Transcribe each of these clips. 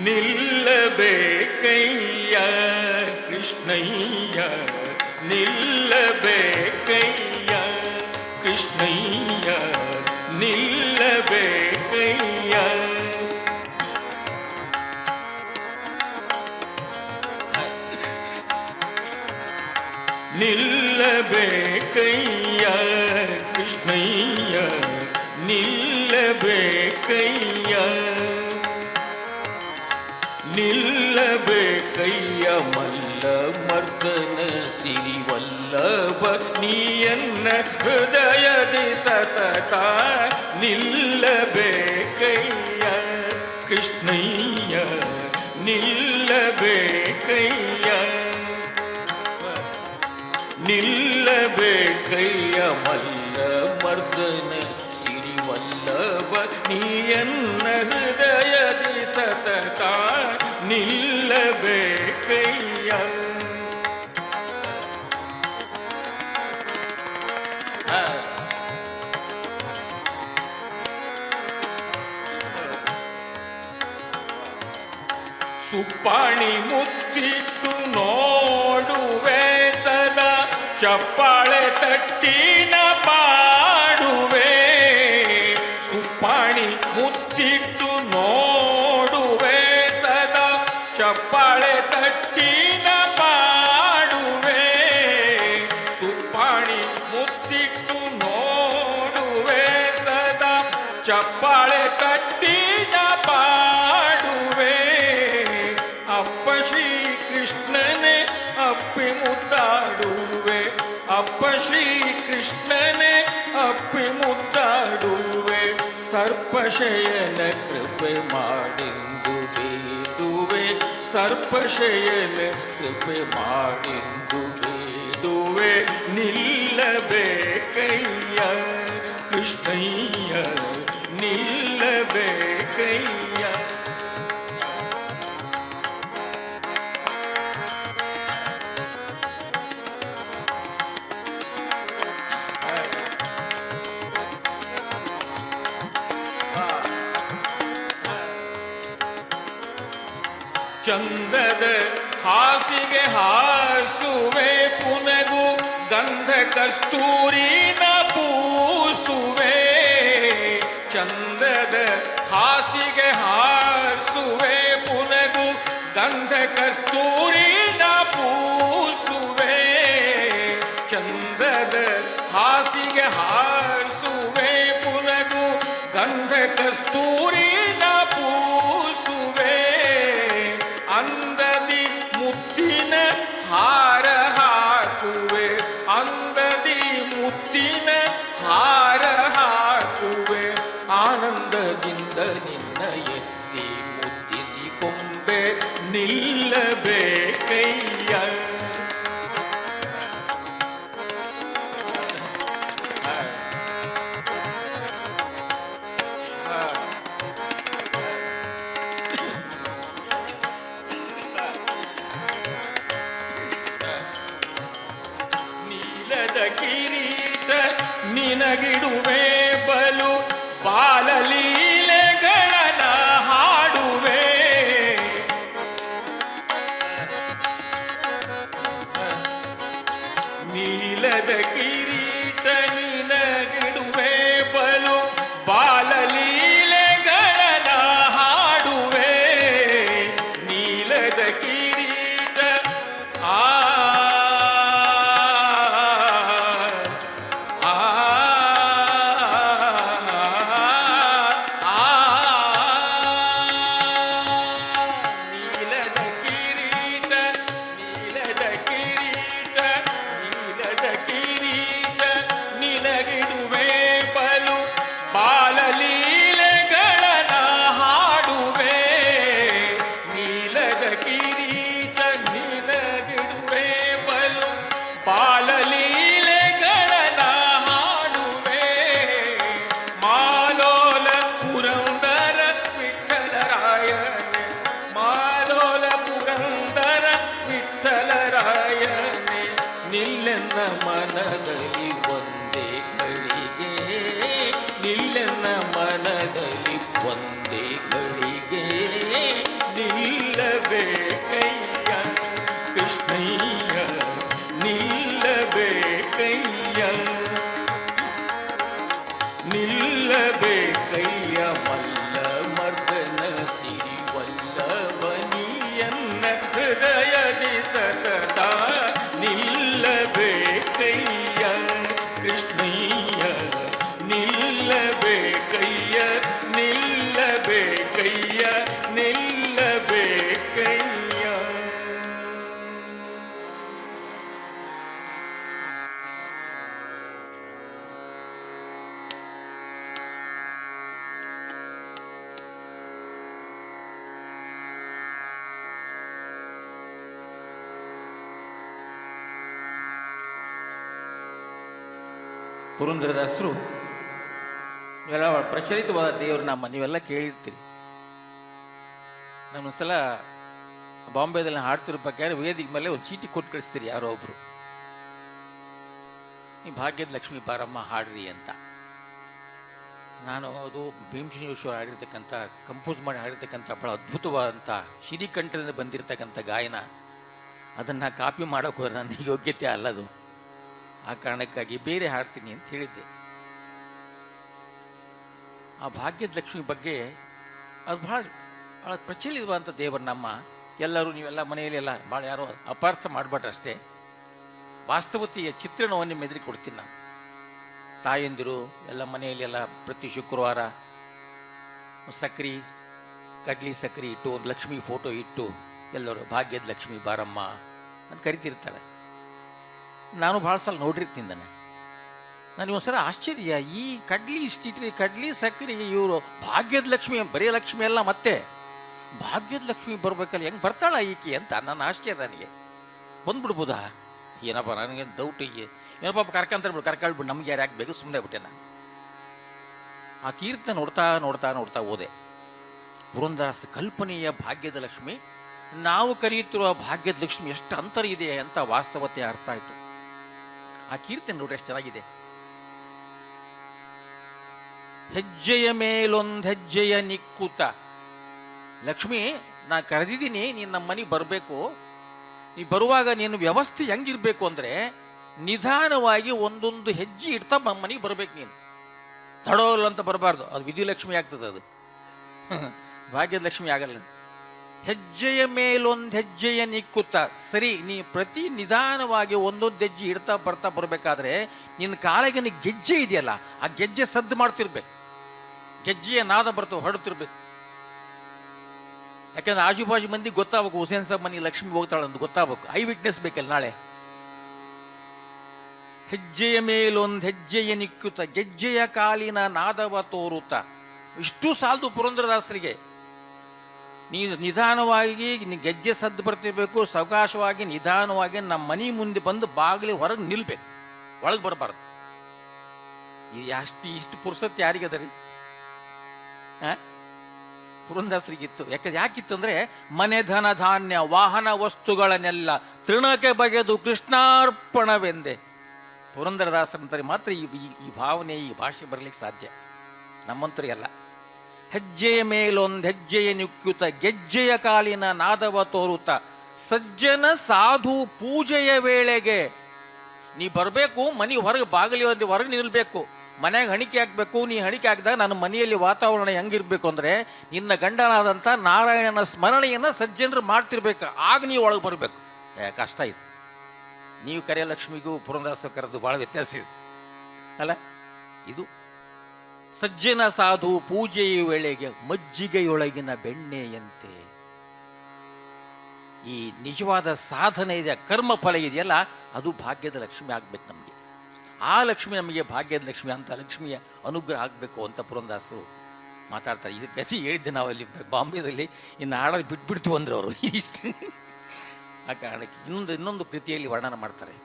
ನಿಲ್ಲಬೇಕಯ್ಯ ಕೃಷ್ಣಯ್ಯ ನಿಲ್ಲಬೇಕಯ್ಯ ಕೃಷ್ಣಯ್ಯ ನಿಲ್ಲಬೇಕಯ್ಯ ನಿಲ್ಲಬೇಕಯ್ಯ ಕೃಷ್ಣಯ್ಯ ನಿಲ್ಲಬೇಕಯ್ಯ ನಿಲ್ಲಬೇಕಯ್ಯ ಮಲ್ಲ ಮರ್ದನ ಸಿರಿವಲ್ಲಭ ನೀಯನ್ನ ಹೃದಯದಿ ಸತತ ನಿಲ್ಲಬೇಕಯ್ಯ ಕೃಷ್ಣಯ್ಯ ನಿಲ್ಲಬೇಕಯ್ಯ ನಿಲ್ಲಬೇಕಯ್ಯ ಮಲ್ಲ ಮರ್ದನ ಸಿರಿವಲ್ಲಭ ನೀಯನ್ನ ಹೃದಯದಿ ಸತತ ನಿಲ್ಲಬೇಕಯ್ಯ ಸುಪ್ಪಾಣಿ ಮುತ್ತಿಟ್ಟು ನೋಡುವೆ ಸದಾ ಚಪ್ಪಾಳೆ ತಟ್ಟಿನ ಪಾಡುವೆ ಸುಪ್ಪಾಣಿ ಮುತ್ತಿಟ್ಟು ನೋಡುವೆ ಸದಾ ಚಪ್ಪಾಳೆ ತಟ್ಟಿನ ಪಾಡುವೆ ಸುಪ್ಪಾಣಿ ಮುತ್ತಿಟ್ಟು ನೋಡುವೆ ಸದಾ ಚಪ್ಪಾಳೆ ತಟ್ಟಿನ ಪಾಡುವೆ ಅಪ್ಪ ಶ್ರೀ ಕೃಷ್ಣನೇ ಅಪ್ಪಿ ಮುದ್ದಾಡುವೆ ಅಪ್ಪ ಶ್ರೀ ಕೃಷ್ಣನೇ ಅಪ್ಪಿ ಮುದ್ದಾಡುವೆ ಸರ್ಪಶಯನ ಕೃಪೆ ಮಾಡೆಂದು ಬೇಡುವೆ ಸರ್ಪಶಯನ ಕೃಪೆ ಮಾಡೆಂದು ಬೇಡುವೆ ನಿಲ್ಲಬೇಕಯ್ಯ ಕೃಷ್ಣಯ್ಯ ನಿಲ್ಲಬೇಕಯ್ಯ ಚಂದದ ಹಾಸಿಗೆ ಹಾಸುವೆ ಪುನಗು ಗಂಧ ಕಸ್ತೂರಿನ ಪೂಸುವೆ ಚಂದದ ಹಾಸಿಗೆ ಹಾಸುವೆ ಪುನಗು ಗಂಧ ಕಸ್ತೂರಿನ ಪೂಸುವೆ ಚಂದದ ಹಾಸಿಗೆ ಹಾಸುವೆ ಪುನಗು ಗಂಧ ಕಸ್ತೂರಿನ ಪೂಸುವೆ ಅಂದದಿ ಮುತ್ತಿನ ಹಾರ ಹಾಕುವೆ ಅಂದದಿ ಮುತ್ತಿನ ಹಾರ ಹಾಕುವೆ ಆನಂದದಿಂದ ನಿನ್ನ ಎತ್ತಿ ಮುದ್ದಿಸಿಕೊಂಬೆ ನಿಲ್ಲಬೇಕಯ್ಯ ಕಿರೀಟ ನಿನಗಿಡುವೆ ಬಲು ಬಾಲಲೀಲೆಗಳನ ಹಾಡುವೆ ಪುರಂದರದಾಸರು ಇವೆಲ್ಲ ಪ್ರಚಲಿತವಾದ ದೇವ್ರನಾಮ ನೀವೆಲ್ಲ ಕೇಳಿರ್ತೀರಿ. ನಮ್ಮೊಂದ್ಸಲ ಬಾಂಬೆದಲ್ಲಿ ಹಾಡ್ತಿರ್ಬೇಕಾದ್ರೆ ವೇದಿಕೆ ಮೇಲೆ ಒಂದು ಚೀಟಿ ಕೊಟ್ಟು ಕಳಿಸ್ತೀರಿ ಯಾರೋ ಒಬ್ರು, ಈ ಭಾಗ್ಯದ ಲಕ್ಷ್ಮೀ ಬಾರಮ್ಮ ಹಾಡ್ರಿ ಅಂತ. ನಾನು ಅದು ಭೀಮಸೇನೇಶ್ವರ ಹಾಡಿರ್ತಕ್ಕಂಥ ಕಂಪೋಸ್ ಮಾಡಿ ಹಾಡಿರ್ತಕ್ಕಂಥ ಬಹಳ ಅದ್ಭುತವಾದಂಥ ಶ್ರೀಕಂಠದಿಂದ ಬಂದಿರತಕ್ಕಂಥ ಗಾಯನ, ಅದನ್ನು ಕಾಪಿ ಮಾಡೋಕೆ ನನ್ನ ಯೋಗ್ಯತೆ ಅಲ್ಲದು. ಆ ಕಾರಣಕ್ಕಾಗಿ ಬೇರೆ ಹಾಡ್ತೀನಿ ಅಂತ ಹೇಳಿದ್ದೆ. ಆ ಭಾಗ್ಯದ ಲಕ್ಷ್ಮಿ ಬಗ್ಗೆ ಅದು ಬಹಳ ಭಾಳ ಪ್ರಚಲಿತವಾದಂಥ ದೇವರ ನಮ್ಮ. ಎಲ್ಲರೂ ನೀವೆಲ್ಲ ಮನೆಯಲ್ಲಿ ಎಲ್ಲ ಭಾಳ ಯಾರೋ ಅಪಾರ್ಥ ಮಾಡಬೇಡ್ರಷ್ಟೇ. ವಾಸ್ತವತೆಯ ಚಿತ್ರಣವನ್ನು ನಿಮ್ಮ ಎದುರಿಗೆ ಕೊಡ್ತೀನಿ ನಾನು. ತಾಯಂದಿರು ಎಲ್ಲ ಮನೆಯಲ್ಲಿ ಎಲ್ಲ ಪ್ರತಿ ಶುಕ್ರವಾರ ಸಕ್ರೆ ಕಡ್ಲಿ ಸಕ್ರೆ ಇಟ್ಟು ಒಂದು ಲಕ್ಷ್ಮಿ ಫೋಟೋ ಇಟ್ಟು ಎಲ್ಲರೂ ಭಾಗ್ಯದ ಲಕ್ಷ್ಮಿ ಬಾರಮ್ಮ ಅಂತ ಕರಿತಿರ್ತಾರೆ. ನಾನು ಭಾಳ ಸಲ ನೋಡಿರ್ತೀನಿ. ನನಗೆ ಒಂದ್ಸಲ ಆಶ್ಚರ್ಯ, ಈ ಕಡ್ಲಿ ಇಷ್ಟಿಟ್ರಿ ಕಡ್ಲಿ ಸಕ್ಕರೆಗೆ ಇವರು ಭಾಗ್ಯದ ಲಕ್ಷ್ಮಿ, ಬರೀ ಲಕ್ಷ್ಮಿ ಅಲ್ಲ, ಮತ್ತೆ ಭಾಗ್ಯದ ಲಕ್ಷ್ಮಿ ಬರ್ಬೇಕಲ್ಲ, ಹೆಂಗೆ ಬರ್ತಾಳ ಈಕೆ ಅಂತ ನನ್ನ ಆಶ್ಚರ್ಯ. ನನಗೆ ಬಂದ್ಬಿಡ್ಬೋದಾ ಏನಪ್ಪ, ನನಗೆ ಡೌಟ್ ಏನಪ್ಪ ಕರ್ಕೊಂತಾರೆ ಕರ್ಕೊಳ್ಬಿಟ್ಟು ನಮ್ಗೆ ಯಾರು ಯಾಕೆ ಬೇಕು, ಸುಮ್ಮನೆ ಬಿಟ್ಟೆ ನಾನು. ಆ ಕೀರ್ತನೆ ನೋಡ್ತಾ ನೋಡ್ತಾ ನೋಡ್ತಾ ಹೋದೆ. ಪುರಂದರದಾಸ ಕಲ್ಪನೆಯ ಭಾಗ್ಯದ ಲಕ್ಷ್ಮಿ, ನಾವು ಕರೆಯುತ್ತಿರುವ ಭಾಗ್ಯದ ಲಕ್ಷ್ಮಿ ಎಷ್ಟು ಅಂತರ ಇದೆ ಅಂತ ವಾಸ್ತವತೆ ಅರ್ಥ ಆಯಿತು. ಆ ಕೀರ್ತನೆ ನೋಡ್ರಿ ಎಷ್ಟು ಚೆನ್ನಾಗಿದೆ. ಹೆಜ್ಜೆಯ ಮೇಲೊಂದು ಹೆಜ್ಜೆಯ ನಿಕ್ಕುತ, ಲಕ್ಷ್ಮಿ ನಾನು ಕರೆದಿದ್ದೀನಿ, ನೀನು ನಮ್ಮ ಮನೆಗೆ ಬರಬೇಕು. ನೀ ಬರುವಾಗ ನೀನು ವ್ಯವಸ್ಥೆ ಹೆಂಗಿರ್ಬೇಕು ಅಂದರೆ ನಿಧಾನವಾಗಿ ಒಂದೊಂದು ಹೆಜ್ಜೆ ಇಡ್ತಾ ಮನೆಗೆ ಬರ್ಬೇಕು. ನೀನು ತಡೋಲ್ಲ ಅಂತ ಬರಬಾರ್ದು, ಅದು ವಿಧಿಲಕ್ಷ್ಮಿ ಆಗ್ತದೆ, ಅದು ಭಾಗ್ಯದ ಲಕ್ಷ್ಮಿ ಆಗಲ್ಲ. ಹೆಜ್ಜೆಯ ಮೇಲೊಂದು ಹೆಜ್ಜೆಯ ನಿಕ್ಕುತ್ತ, ಸರಿ ನೀ ಪ್ರತಿ ನಿಧಾನವಾಗಿ ಒಂದೊಂದು ಹೆಜ್ಜೆ ಇಡ್ತಾ ಬರ್ತಾ ಬರಬೇಕಾದ್ರೆ ನಿನ್ನ ಕಾಲಿಗೆ ಗೆಜ್ಜೆ ಇದೆಯಲ್ಲ, ಆ ಗೆಜ್ಜೆ ಸದ್ದು ಮಾಡ್ತಿರ್ಬೇಕು, ಗೆಜ್ಜೆಯ ನಾದ ಬರ್ತವೆ ಹೊರಡ್ತಿರ್ಬೇಕು. ಯಾಕಂದ್ರೆ ಆಜುಬಾಜು ಮಂದಿ ಗೊತ್ತಾಗಬೇಕು, ಹುಸೇನ್ ಸಾಬ್ ಮನೆ ಲಕ್ಷ್ಮಿ ಹೋಗ್ತಾಳೆ ಅಂತ ಗೊತ್ತಾಗಬೇಕು, ಐ ವಿಟ್ನೆಸ್ ಬೇಕಲ್ಲ ನಾಳೆ. ಹೆಜ್ಜೆಯ ಮೇಲೊಂದು ಹೆಜ್ಜೆಯ ನಿಕ್ಕುತ್ತ, ಗೆಜ್ಜೆಯ ಕಾಲಿನ ನಾದವ ತೋರುತ್ತ. ಇಷ್ಟು ಸಾಲದು ಪುರಂದರದಾಸರಿಗೆ. ನೀನು ನಿಧಾನವಾಗಿ ಗೆಜ್ಜೆ ಸದ್ದು ಬರ್ತಿರ್ಬೇಕು, ಸಾವಕಾಶವಾಗಿ ನಿಧಾನವಾಗಿ ನಮ್ಮ ಮನೆ ಮುಂದೆ ಬಂದು ಬಾಗಿಲು ಹೊರಗೆ ನಿಲ್ಬೇಕು, ಒಳಗೆ ಬರಬಾರ್ದು. ಇಷ್ಟು ಪುರುಸತ್ ಯಾರಿಗದ ರೀ? ಪುರಂದರದಾಸರಿಗಿತ್ತು. ಯಾಕಿತ್ತು ಅಂದರೆ ಮನೆ ಧನ ಧಾನ್ಯ ವಾಹನ ವಸ್ತುಗಳನ್ನೆಲ್ಲ ತೃಣಕ್ಕೆ ಬಗೆದು ಕೃಷ್ಣಾರ್ಪಣವೆಂದೆ. ಪುರಂದರದಾಸರಂತಾರೆ ಮಾತ್ರ ಈ ಭಾವನೆ, ಈ ಭಾಷೆ ಬರಲಿಕ್ಕೆ ಸಾಧ್ಯ, ನಮ್ಮಂತರಿಗೆಲ್ಲ. ಹೆಜ್ಜೆಯ ಮೇಲೊಂದು ಹೆಜ್ಜೆಯ ನಿಕ್ಕುತ್ತ, ಗೆಜ್ಜೆಯ ಕಾಲಿನ ನಾದವ ತೋರುತ್ತ, ಸಜ್ಜನ ಸಾಧು ಪೂಜೆಯ ವೇಳೆಗೆ ನೀ ಬರಬೇಕು, ಮನೆ ಹೊರಗೆ ಬಾಗಿಲಿ ಹೊರಗೆ ನಿಲ್ಬೇಕು, ಮನೆಯಾಗ ಹಣಿಕೆ ಹಾಕಬೇಕು. ನೀ ಹಣಿಕೆ ಹಾಕಿದಾಗ ನನ್ನ ಮನೆಯಲ್ಲಿ ವಾತಾವರಣ ಹೆಂಗಿರ್ಬೇಕು ಅಂದರೆ ನಿನ್ನ ಗಂಡನಾದಂಥ ನಾರಾಯಣನ ಸ್ಮರಣೆಯನ್ನು ಸಜ್ಜನರು ಮಾಡ್ತಿರ್ಬೇಕು, ಆಗ ನೀವು ಒಳಗೆ ಬರಬೇಕು. ಕಷ್ಟ ಇದೆ. ನೀವು ಕರೆಯ ಲಕ್ಷ್ಮಿಗೂ ಪುರಂದರದಾಸ ಕರೆದು ಭಾಳ ವ್ಯತ್ಯಾಸ ಇದೆ ಅಲ್ಲ. ಇದು ಸಜ್ಜನ ಸಾಧು ಪೂಜೆಯ ವೇಳೆಗೆ ಮಜ್ಜಿಗೆಯೊಳಗಿನ ಬೆಣ್ಣೆಯಂತೆ. ಈ ನಿಜವಾದ ಸಾಧನೆ ಇದೆ, ಕರ್ಮ ಫಲ ಇದೆಯಲ್ಲ, ಅದು ಭಾಗ್ಯದ ಲಕ್ಷ್ಮಿ ಆಗ್ಬೇಕು ನಮಗೆ. ಆ ಲಕ್ಷ್ಮಿ ನಮಗೆ ಭಾಗ್ಯದ ಲಕ್ಷ್ಮಿ ಅಂತ ಲಕ್ಷ್ಮಿಯ ಅನುಗ್ರಹ ಆಗಬೇಕು ಅಂತ ಪುರಂದರದಾಸರು ಮಾತಾಡ್ತಾರೆ. ಇದು ಗತಿ ಹೇಳಿದ್ದೆ ನಾವಲ್ಲಿ ಬಾಂಬೆದಲ್ಲಿ. ಇನ್ನು ಹಾಡೋದು ಬಿಟ್ಬಿಡ್ತು ಅಂದ್ರೆ ಅವರು ಇಷ್ಟು. ಆ ಕಾರಣಕ್ಕೆ ಇನ್ನೊಂದು ಕೃತಿಯಲ್ಲಿ ವರ್ಣನ ಮಾಡ್ತಾರೆ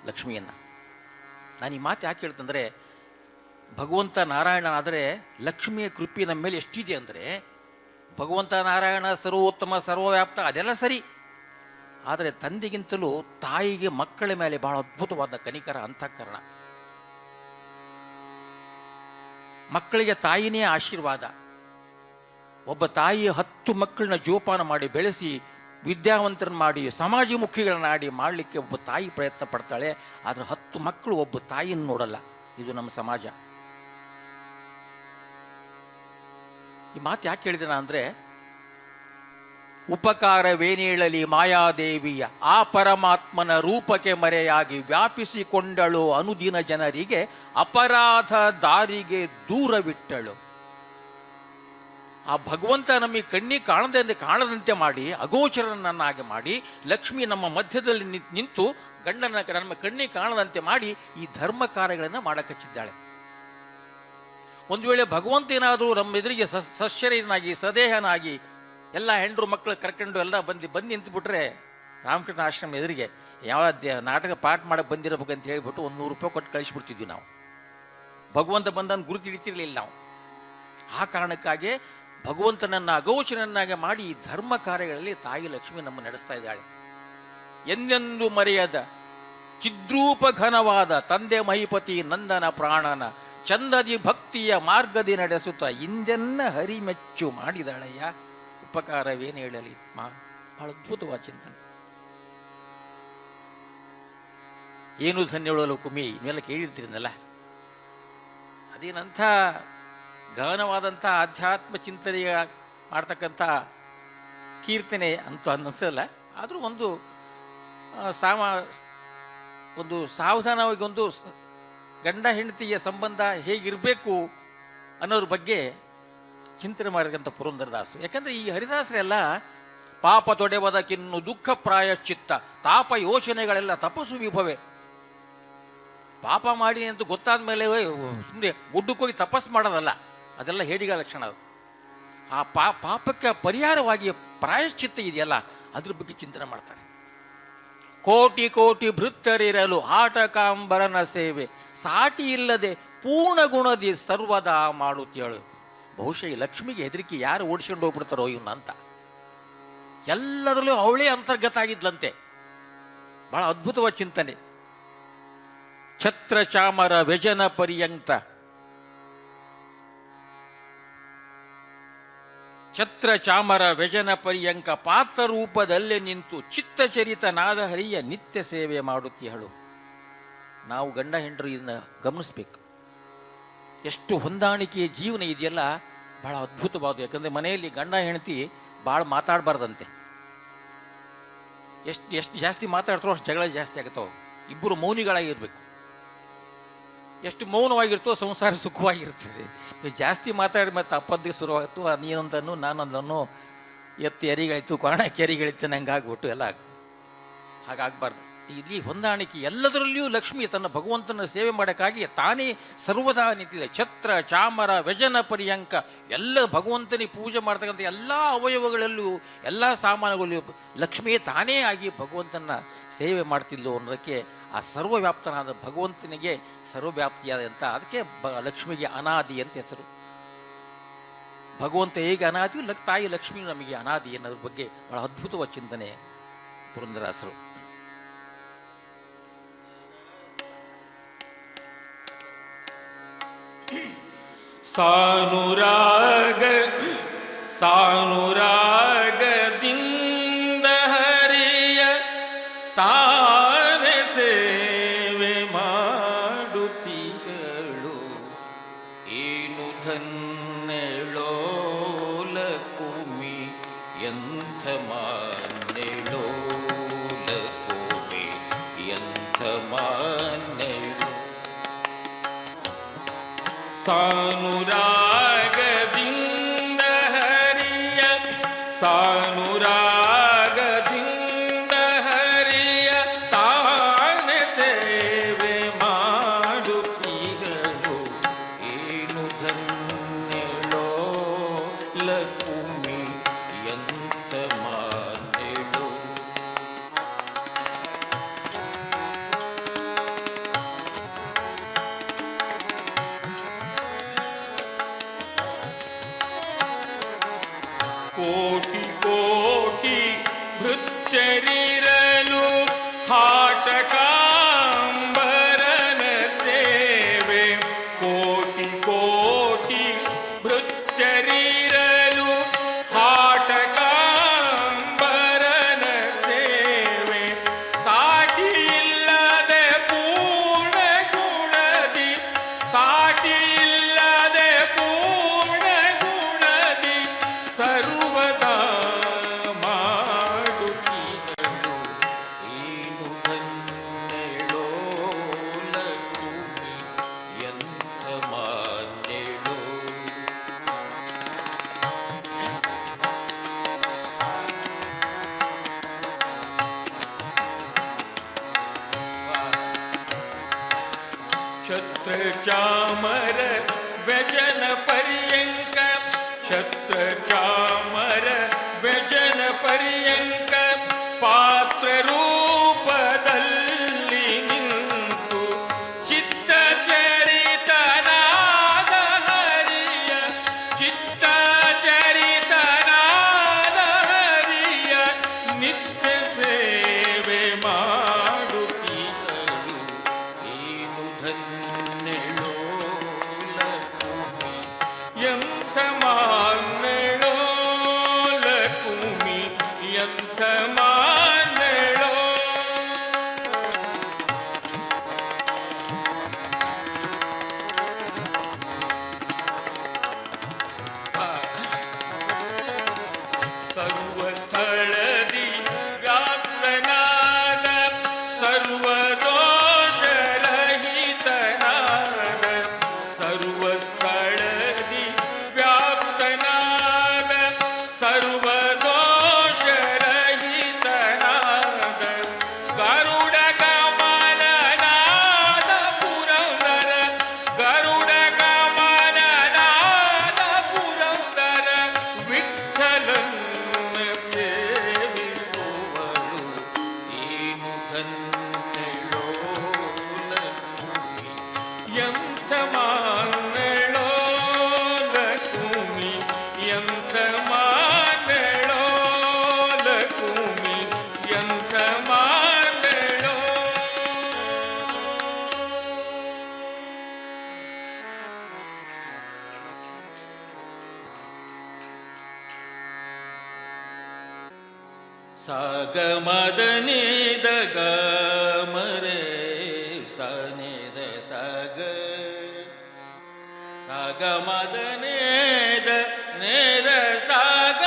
ಲಕ್ಷ್ಮಿಯನ್ನು. ನಾನು ಈ ಮಾತು ಯಾಕೆ ಹೇಳ್ತಂದರೆ, ಭಗವಂತ ನಾರಾಯಣ ಆದರೆ ಲಕ್ಷ್ಮಿಯ ಕೃಪೆ ನಮ್ಮ ಮೇಲೆ ಎಷ್ಟಿದೆ ಅಂದರೆ, ಭಗವಂತ ನಾರಾಯಣ ಸರ್ವೋತ್ತಮ ಸರ್ವವ್ಯಾಪ್ತ ಅದೆಲ್ಲ ಸರಿ, ಆದರೆ ತಂದೆಗಿಂತಲೂ ತಾಯಿಗೆ ಮಕ್ಕಳ ಮೇಲೆ ಬಹಳ ಅದ್ಭುತವಾದ ಕನಿಕರ ಅಂತಃಕರಣ. ಮಕ್ಕಳಿಗೆ ತಾಯಿನೇ ಆಶೀರ್ವಾದ. ಒಬ್ಬ ತಾಯಿ 10 ಮಕ್ಕಳನ್ನ ಜೋಪಾನ ಮಾಡಿ ಬೆಳೆಸಿ ವಿದ್ಯಾವಂತರನ್ನ ಮಾಡಿ ಸಮಾಜಮುಖಿಗಳನ್ನ ಮಾಡಲಿಕ್ಕೆ ಒಬ್ಬ ತಾಯಿ ಪ್ರಯತ್ನ ಪಡ್ತಾಳೆ. ಆದರೆ 10 ಮಕ್ಕಳು ಒಬ್ಬ ತಾಯಿಯನ್ನು ನೋಡಲ್ಲ. ಇದು ನಮ್ಮ ಸಮಾಜ. ಈ ಮಾತು ಯಾಕೆ ಹೇಳಿದೆ ನಾನು ಅಂದರೆ, ಉಪಕಾರವೇನೇಳಲಿ ಮಾಯಾದೇವಿಯ ಆ ಪರಮಾತ್ಮನ ರೂಪಕ್ಕೆ ಮರೆಯಾಗಿ ವ್ಯಾಪಿಸಿಕೊಂಡಳು ಅನುದಿನ ಜನರಿಗೆ ಅಪರಾಧ ದಾರಿಗೆ ದೂರವಿಟ್ಟಳು. ಆ ಭಗವಂತ ನಮಗೆ ಕಣ್ಣಿಗೆ ಕಾಣದಂತೆ ಮಾಡಿ ಅಗೋಚರನನ್ನಾಗಿ ಮಾಡಿ ಲಕ್ಷ್ಮಿ ನಮ್ಮ ಮಧ್ಯದಲ್ಲಿ ನಿಂತು ಗಂಡನ ನಮ್ಮ ಕಣ್ಣಿಗೆ ಕಾಣದಂತೆ ಮಾಡಿ ಈ ಧರ್ಮ ಕಾರ್ಯಗಳನ್ನು ಮಾಡಕಚ್ಚಿದ್ದಾಳೆ. ಒಂದು ವೇಳೆ ಭಗವಂತ ಏನಾದರೂ ನಮ್ಮ ಎದುರಿಗೆ ಸಶರೀರನಾಗಿ ಸದೇಹನಾಗಿ ಎಲ್ಲ ಹೆಂಡರು ಮಕ್ಕಳು ಕರ್ಕೊಂಡು ಎಲ್ಲ ಬಂದು ನಿಂತುಬಿಟ್ರೆ ರಾಮಕೃಷ್ಣ ಆಶ್ರಮ ಎದುರಿಗೆ ಯಾವ ನಾಟಕ ಪಾಠ ಮಾಡಕ್ಕೆ ಬಂದಿರಬೇಕಂತ ಹೇಳಿಬಿಟ್ಟು 100 ರೂಪಾಯಿ ಕೊಟ್ಟು ಕಳಿಸ್ಬಿಡ್ತಿದ್ವಿ ನಾವು. ಭಗವಂತ ಬಂದನ್ನು ಗುರುತು ಹಿಡಿತಿರ್ಲಿಲ್ಲ ನಾವು. ಆ ಕಾರಣಕ್ಕಾಗಿ ಭಗವಂತನನ್ನು ಅಘೋಷಣನ್ನಾಗಿ ಮಾಡಿ ಈ ಧರ್ಮ ಕಾರ್ಯಗಳಲ್ಲಿ ತಾಯಿ ಲಕ್ಷ್ಮಿ ನಮ್ಮ ನಡೆಸ್ತಾ ಇದ್ದಾಳೆ. ಎಂದೆಂದು ಮರೆಯದ ಚಿದ್ರೂಪ ಘನವಾದ ತಂದೆ ಮಹಿಪತಿ ನಂದನ ಪ್ರಾಣನ ಚಂದದಿ ಭಕ್ತಿಯ ಮಾರ್ಗದಿ ನಡೆಸುತ್ತ ಇಂದೆನ್ನ ಹರಿಮೆಚ್ಚು ಮಾಡಿದಳಯ್ಯ, ಉಪಕಾರವೇನು ಹೇಳಲಿ. ಬಹಳ ಅದ್ಭುತವಾದ ಚಿಂತನೆ. ಏನು ಧನ್ಯಳು ಕುಮ್ಮಿ ಇವೆಲ್ಲ ಕೇಳಿರ್ತೀರನಲ್ಲ, ಅದೇನಂಥ ಗಹನವಾದಂಥ ಆಧ್ಯಾತ್ಮ ಚಿಂತನೆಯ ಮಾಡ್ತಕ್ಕಂಥ ಕೀರ್ತನೆ ಅಂತೂ ಅನ್ನಿಸಲ್ಲ. ಆದರೂ ಒಂದು ಸಾವಧಾನವಾಗಿ ಒಂದು ಗಂಡ ಹೆಂಡತಿಯ ಸಂಬಂಧ ಹೇಗಿರಬೇಕು ಅನ್ನೋದ್ರ ಬಗ್ಗೆ ಚಿಂತನೆ ಮಾಡಿದಂಥ ಪುರಂದರದಾಸರು. ಯಾಕಂದರೆ ಈ ಹರಿದಾಸರೆಲ್ಲ ಪಾಪ ತೊಡೆವದಕ್ಕಿನ್ನು ದುಃಖ ಪ್ರಾಯಶ್ಚಿತ್ತ ತಾಪ ಯೋಚನೆಗಳೆಲ್ಲ ತಪಸ್ಸು ವಿಭವೆ. ಪಾಪ ಮಾಡಿ ಅಂತ ಗೊತ್ತಾದ ಮೇಲೆ ಸುಮ್ಮನೆ ಗುಡ್ಡಕ್ಕೋಗಿ ತಪಸ್ಸು ಮಾಡೋದಲ್ಲ, ಅದೆಲ್ಲ ಹೇಡಿಗಳ ಲಕ್ಷಣ. ಅದು ಆ ಪಾಪಕ್ಕೆ ಪರಿಹಾರವಾಗಿ ಪ್ರಾಯಶ್ಚಿತ್ತ ಇದೆಯಲ್ಲ, ಅದ್ರ ಬಗ್ಗೆ ಚಿಂತನೆ ಮಾಡ್ತಾರೆ. ಕೋಟಿ ಕೋಟಿ ಭೃತ್ಯರಿರಲು ಆಟಕಾಂಬರನ ಸೇವೆ ಸಾಟಿ ಇಲ್ಲದೆ ಪೂರ್ಣ ಗುಣದಿ ಸರ್ವದಾ ಮಾಡುತ್ತೇಳು. ಬಹುಶಃ ಈ ಲಕ್ಷ್ಮಿಗೆ ಹೆದರಿಕೆ ಯಾರು ಓಡಿಸ್ಕೊಂಡು ಹೋಗ್ಬಿಡ್ತಾರೋ ಇವನ್ನ ಅಂತ. ಎಲ್ಲದರಲ್ಲೂ ಅವಳೇ ಅಂತರ್ಗತ ಆಗಿದ್ಲಂತೆ. ಬಹಳ ಅದ್ಭುತವಾದ ಚಿಂತನೆ. ಛತ್ರ ಚಾಮರ ವ್ಯಜನ ಪರ್ಯಂತ ಛತ್ರ ಚಾಮರ ವ್ಯಜನ ಪರ್ಯಂಕ ಪಾತ್ರ ರೂಪದಲ್ಲೇ ನಿಂತು ಚಿತ್ತಚರಿತ ನಾದಹರಿಯ ನಿತ್ಯ ಸೇವೆ ಮಾಡುತ್ತೀಹಳು. ನಾವು ಗಂಡ ಹೆಂಡರು ಇದನ್ನ ಗಮನಿಸ್ಬೇಕು. ಎಷ್ಟು ಹೊಂದಾಣಿಕೆಯ ಜೀವನ ಇದೆಯಲ್ಲ, ಬಹಳ ಅದ್ಭುತವಾದ. ಯಾಕಂದರೆ ಮನೆಯಲ್ಲಿ ಗಂಡ ಹೆಂಡತಿ ಭಾಳ ಮಾತಾಡಬಾರ್ದಂತೆ. ಎಷ್ಟು ಜಾಸ್ತಿ ಮಾತಾಡ್ತಾರೋ ಅಷ್ಟು ಜಗಳ ಜಾಸ್ತಿ ಆಗುತ್ತವೆ. ಇಬ್ಬರು ಮೌನಿಗಳಾಗಿರ್ಬೇಕು. ಎಷ್ಟು ಮೌನವಾಗಿರ್ತೋ ಸಂಸಾರ ಸುಖವಾಗಿರ್ತದೆ. ಜಾಸ್ತಿ ಮಾತಾಡಿ ಮತ್ತೆ ಅಪದ್ಯ ಶುರುವಾಗುತ್ತೋ, ನೀನೊಂದನ್ನು ನಾನೊಂದನ್ನು ಎತ್ತಿ ಎರಿಗಳಿತ್ತು ಕಾಣಕ್ಕೆ ಎರಿಗಳಿತ್ತು ನಂಗೆ ಆಗ್ಬಿಟ್ಟು ಎಲ್ಲ ಹಾಗಾಗಬಾರ್ದು. ಇಲ್ಲಿ ಹೊಂದಾಣಿಕೆ ಎಲ್ಲದರಲ್ಲಿಯೂ ಲಕ್ಷ್ಮಿ ತನ್ನ ಭಗವಂತನ ಸೇವೆ ಮಾಡೋಕ್ಕಾಗಿ ತಾನೇ ಸರ್ವದಾ ನಿಂತಿದೆ. ಛತ್ರ ಚಾಮರ ವ್ಯಜನ ಪರ್ಯಂಕ ಎಲ್ಲ ಭಗವಂತನಿಗೆ ಪೂಜೆ ಮಾಡ್ತಕ್ಕಂಥ ಎಲ್ಲ ಅವಯವಗಳಲ್ಲೂ ಎಲ್ಲ ಸಾಮಾನುಗಳಲ್ಲೂ ಲಕ್ಷ್ಮಿಯೇ ತಾನೇ ಆಗಿ ಭಗವಂತನ ಸೇವೆ ಮಾಡ್ತಿದ್ಲು ಅನ್ನೋದಕ್ಕೆ ಆ ಸರ್ವವ್ಯಾಪ್ತನಾದ ಭಗವಂತನಿಗೆ ಸರ್ವವ್ಯಾಪ್ತಿಯಾದಂಥ ಅದಕ್ಕೆ ಲಕ್ಷ್ಮಿಗೆ ಅನಾದಿ ಅಂತ ಹೆಸರು. ಭಗವಂತ ಹೇಗೆ ಅನಾದಿಯು ತಾಯಿ ಲಕ್ಷ್ಮಿ ನಮಗೆ ಅನಾದಿ ಅನ್ನೋದ್ರ ಬಗ್ಗೆ ಬಹಳ ಅದ್ಭುತವಾದ ಚಿಂತನೆ ಪುರಂದರದಾಸರು. ಸಾನುರಾಗದಿಂದ ಹರಿಯ ತಾನೆ ಸೇವೆ ಮಾಡುತ್ತೀಗಳು. ಏನು ಧನ್ಯಳೋ ಲಕುಮಿ ಎಂಥ ಮಾನ್ಯಳೋ ಲಕುಮಿ ಎಂಥ ಮಾನ್ಯಳೋ. ಸಾನುರಾಗದಿಂದ ಹರಿಯ ಸಾನುರಾಗದಿಂದ ಹರಿಯ ತಾನೆ ಸೇವೆ ಮಾಡುತ್ತೀಗಳು. ಏನು ಧನ್ಯಳೋ ಲಕುಮಿ ಎಂಥ ಮಾನ್ಯಳೋ. ಕೋಟಿ ಕೋಟಿ ಭೃತ್ಯರಿರಲು ಹಾಟಕಾಂಬರನ ಸೇವೆ. ಕೋಟಿ ಕೋಟಿ ಭೃತ್ಯರಿರಲು ಹಾಟಕಾಂಬರನ ಸೇವೆ ಸಾಟಿ ಇಲ್ಲದೆ ಪೂರ್ಣ ಗುಣದಿ ಸಾಟಿ ಇಲ್ಲದೆ ಪೂರ್ಣ ಗುಣದಿ ಸರ್ವದಾ ಮಾಡುತ್ತೀಗಳು. ಏನು ಧನ್ಯಳೋ ಲಕುಮಿ ಎಂಥ ಮಾನ್ಯಳೋ. ಛತ್ರ ಚಾಮರ ವ್ಯಜನ ಪರ್ಯಂಕ ಛತ್ರ ಚಾಮರ ವ್ಯಜನ ಪರ್ಯಂಕ ಪಾತ್ರ ರೂಪದಲ್ಲಿ ನಿಂತು ಚಿತ್ತ ಚರಿತನಾ ಎಂಥ ಮಾನಳೋ ಸರ್ವಸ್ಥಳದಿ ವ್ಯಾಪ್ತನಾದ ಸರ್ವದೋಷರಹಿತನಾದ ಸರ್ವಸ್ಥಳದಿ ವ್ಯಾಪ್ತನಾದ ಸರ್ವದೋಷರಹಿತನಾದ ಗರುಡ ಗಮನನಾದ ಪುರಂದರ ಗರುಡ ಗಮನನಾದ ಪುರಂದರ ವಿಠ್ಠಲನ್ನ ಸೇವಿಸುವಳು ಏನು ಧನ್ಯಳೋ ಲಕ್ಷ್ಮಿ ಎಂಥ ಮಾನಳೋ ಲಕ್ಷ್ಮಿ ಎಂಥ ಮಾನಳೋ ಲಕ್ಷ್ಮಿ ಎಂಥ ಮಾನಳೋ ಸಾಗ ಮದನಿದ ಗಮರೆ ಸನಿದ ಸಗ ಸಾಗ ಮದನೇದ ನೇದ ಸಾಗ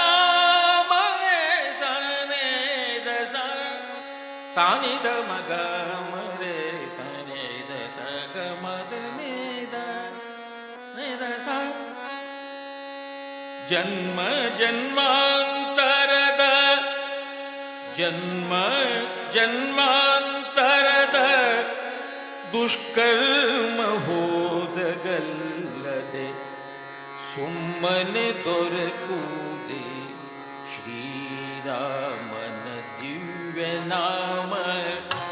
ಮರೆ ಸನೇದ ಸಾನಿದ ಮಗ ಮರೆ ಸನೇದ ಸಗ ಮದನೇದ ನೇದ ಸ ಜನ್ಮ ಜನ್ಮಾಂತರದ ಜನ್ಮ ಜನ್ಮಾಂತರದ ದುಷ್ಕರ್ಮ ಹೋದಗಲ್ಲದೆ ಸುಮ್ಮನೆ ದೊರಕುವುದೇ ಶ್ರೀರಾಮನ ದಿವ್ಯ ನಾಮ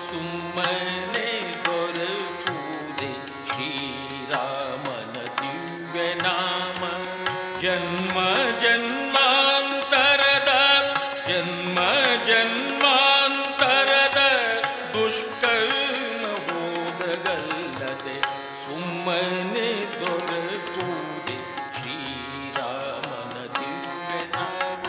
ಸುಮ್ಮನೆ ದೊರಕುವುದೇ ಶ್ರೀರಾಮನ ದಿವ್ಯ ನಾಮ ಜನ್ಮ ಜನ್ಮಾಂತರದ ಜನ್ಮ ಜನ್ಮಾಂತರದ ದುಷ್ಕರ್ಮ ಹೋದಗಲ್ಲದೆ ಸುಮ್ಮನೆ ದೊರಕುವುದೇ ಶ್ರೀರಾಮನ ದಿವ್ಯ ನಾಮ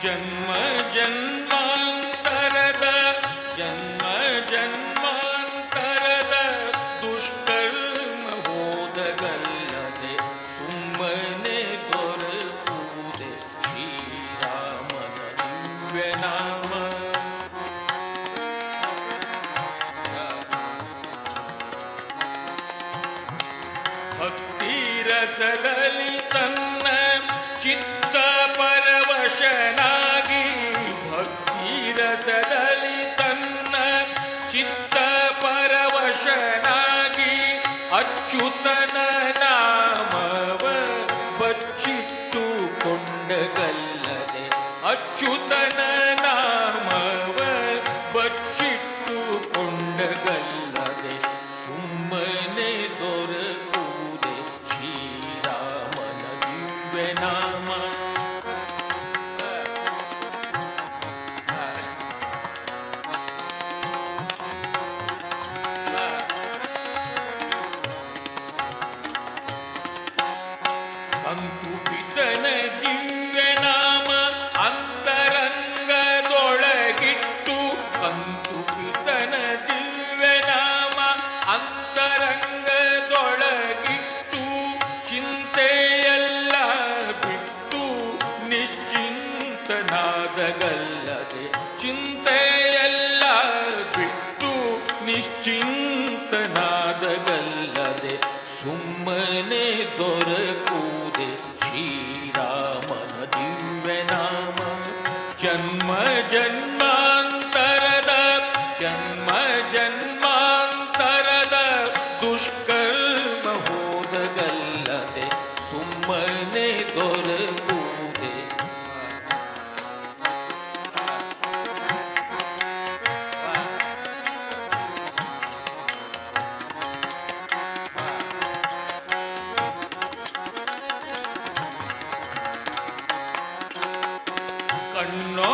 ಜನ್ಮ ಜನ್ಮಾಂತರದ ಜನ್ಮ ಜನ್ಮಾಂತರದ ದುಷ್ಕರ್ಮ ಹೋದಗಲ್ಲದೆ ಸುಮ್ಮನೆ ದೊರಕುವುದೇ ಶ್ರೀರಾಮನ ದಿವ್ಯ ನಾಮ ಭಕ್ತಿ ರಸದಲ್ಲಿ ತನ್ನ ಚಿತ್ತ ಪರವಶನಾಗಿ ಭಕ್ತಿ ರಸದಲ್ಲಿ ತನ್ನ ಚಿತ್ತ ಪರವಶನಾಗಿ ಅಚ್ಯುತನ ನಾಮವ ಬಚ್ಚಿಟ್ಟು ಕೊಂಡಗಲ್ಲದೆ ಅಚ್ಯುತನ ನಾಮವ ಬಚ್ಚಿಟ್ಟು ಕೊಂಡಗಲ್ಲದೆ ಸುಮ್ಮನೆ ದೊರಕುವುದೇ ಶ್ರೀರಾಮನ ದಿವ್ಯ ನಾಮ ಅಂಕುಪಿತನ ದಿವ್ಯ ನಾಮ ಅಂತರಂಗದೊಳಗಿಟ್ಟು ಅಂಕುಪಿತನ ದಿವ್ಯ ನಾಮ ಅಂತರಂಗದೊಳಗಿಟ್ಟು ಚಿಂತೆಯೆಲ್ಲ ಬಿಟ್ಟು ನಿಶ್ಚಿಂತನಾದಗಲ್ಲದೆ ಚಿಂತೆಯೆಲ್ಲ ಬಿಟ್ಟು ನಿಶ್ಚಿಂತನಾದಗಲ್ಲದೆ ಸುಮ್ಮನೆ ದೊರಕುವುದೇ ಶ್ರೀರಾಮನ ದಿವ್ಯ ನಾಮ ಜನ್ಮ ಜನ್ಮಾಂತರದ ಜನ್ಮ ಜನ್ಮಾಂತರದ ದುಷ್ಕರ್ಮ ಹೋದಗಲ್ಲದೆ ಸುಮ್ಮನೆ ದೊರಕುವುದೇ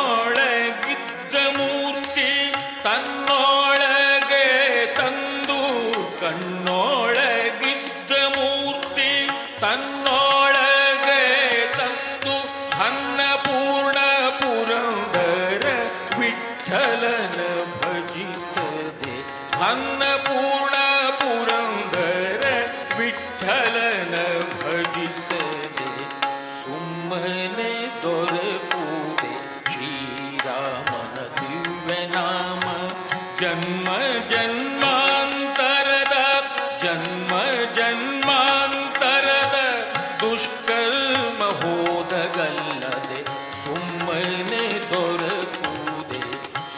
ಕಣ್ಣೊಳಗಿದ್ದ ಅನ್ನಪೂರ್ಣ ಪುರಂದರ ವಿಠಲನ ಭಜಿಸದೆ ಸುಮ್ಮನೆ ದೊರಕುವುದೇ ಶ್ರೀರಾಮನ ದಿವ್ಯ ನಾಮ. ಜನ್ಮ ಜನ್ಮಾಂತರದ ಜನ್ಮ ಜನ್ಮಾಂತರದ ದುಷ್ಕರ್ಮ ಹೋದಗಲ್ಲದೆ ಸುಮ್ಮನೆ ದೊರಕುವುದೇ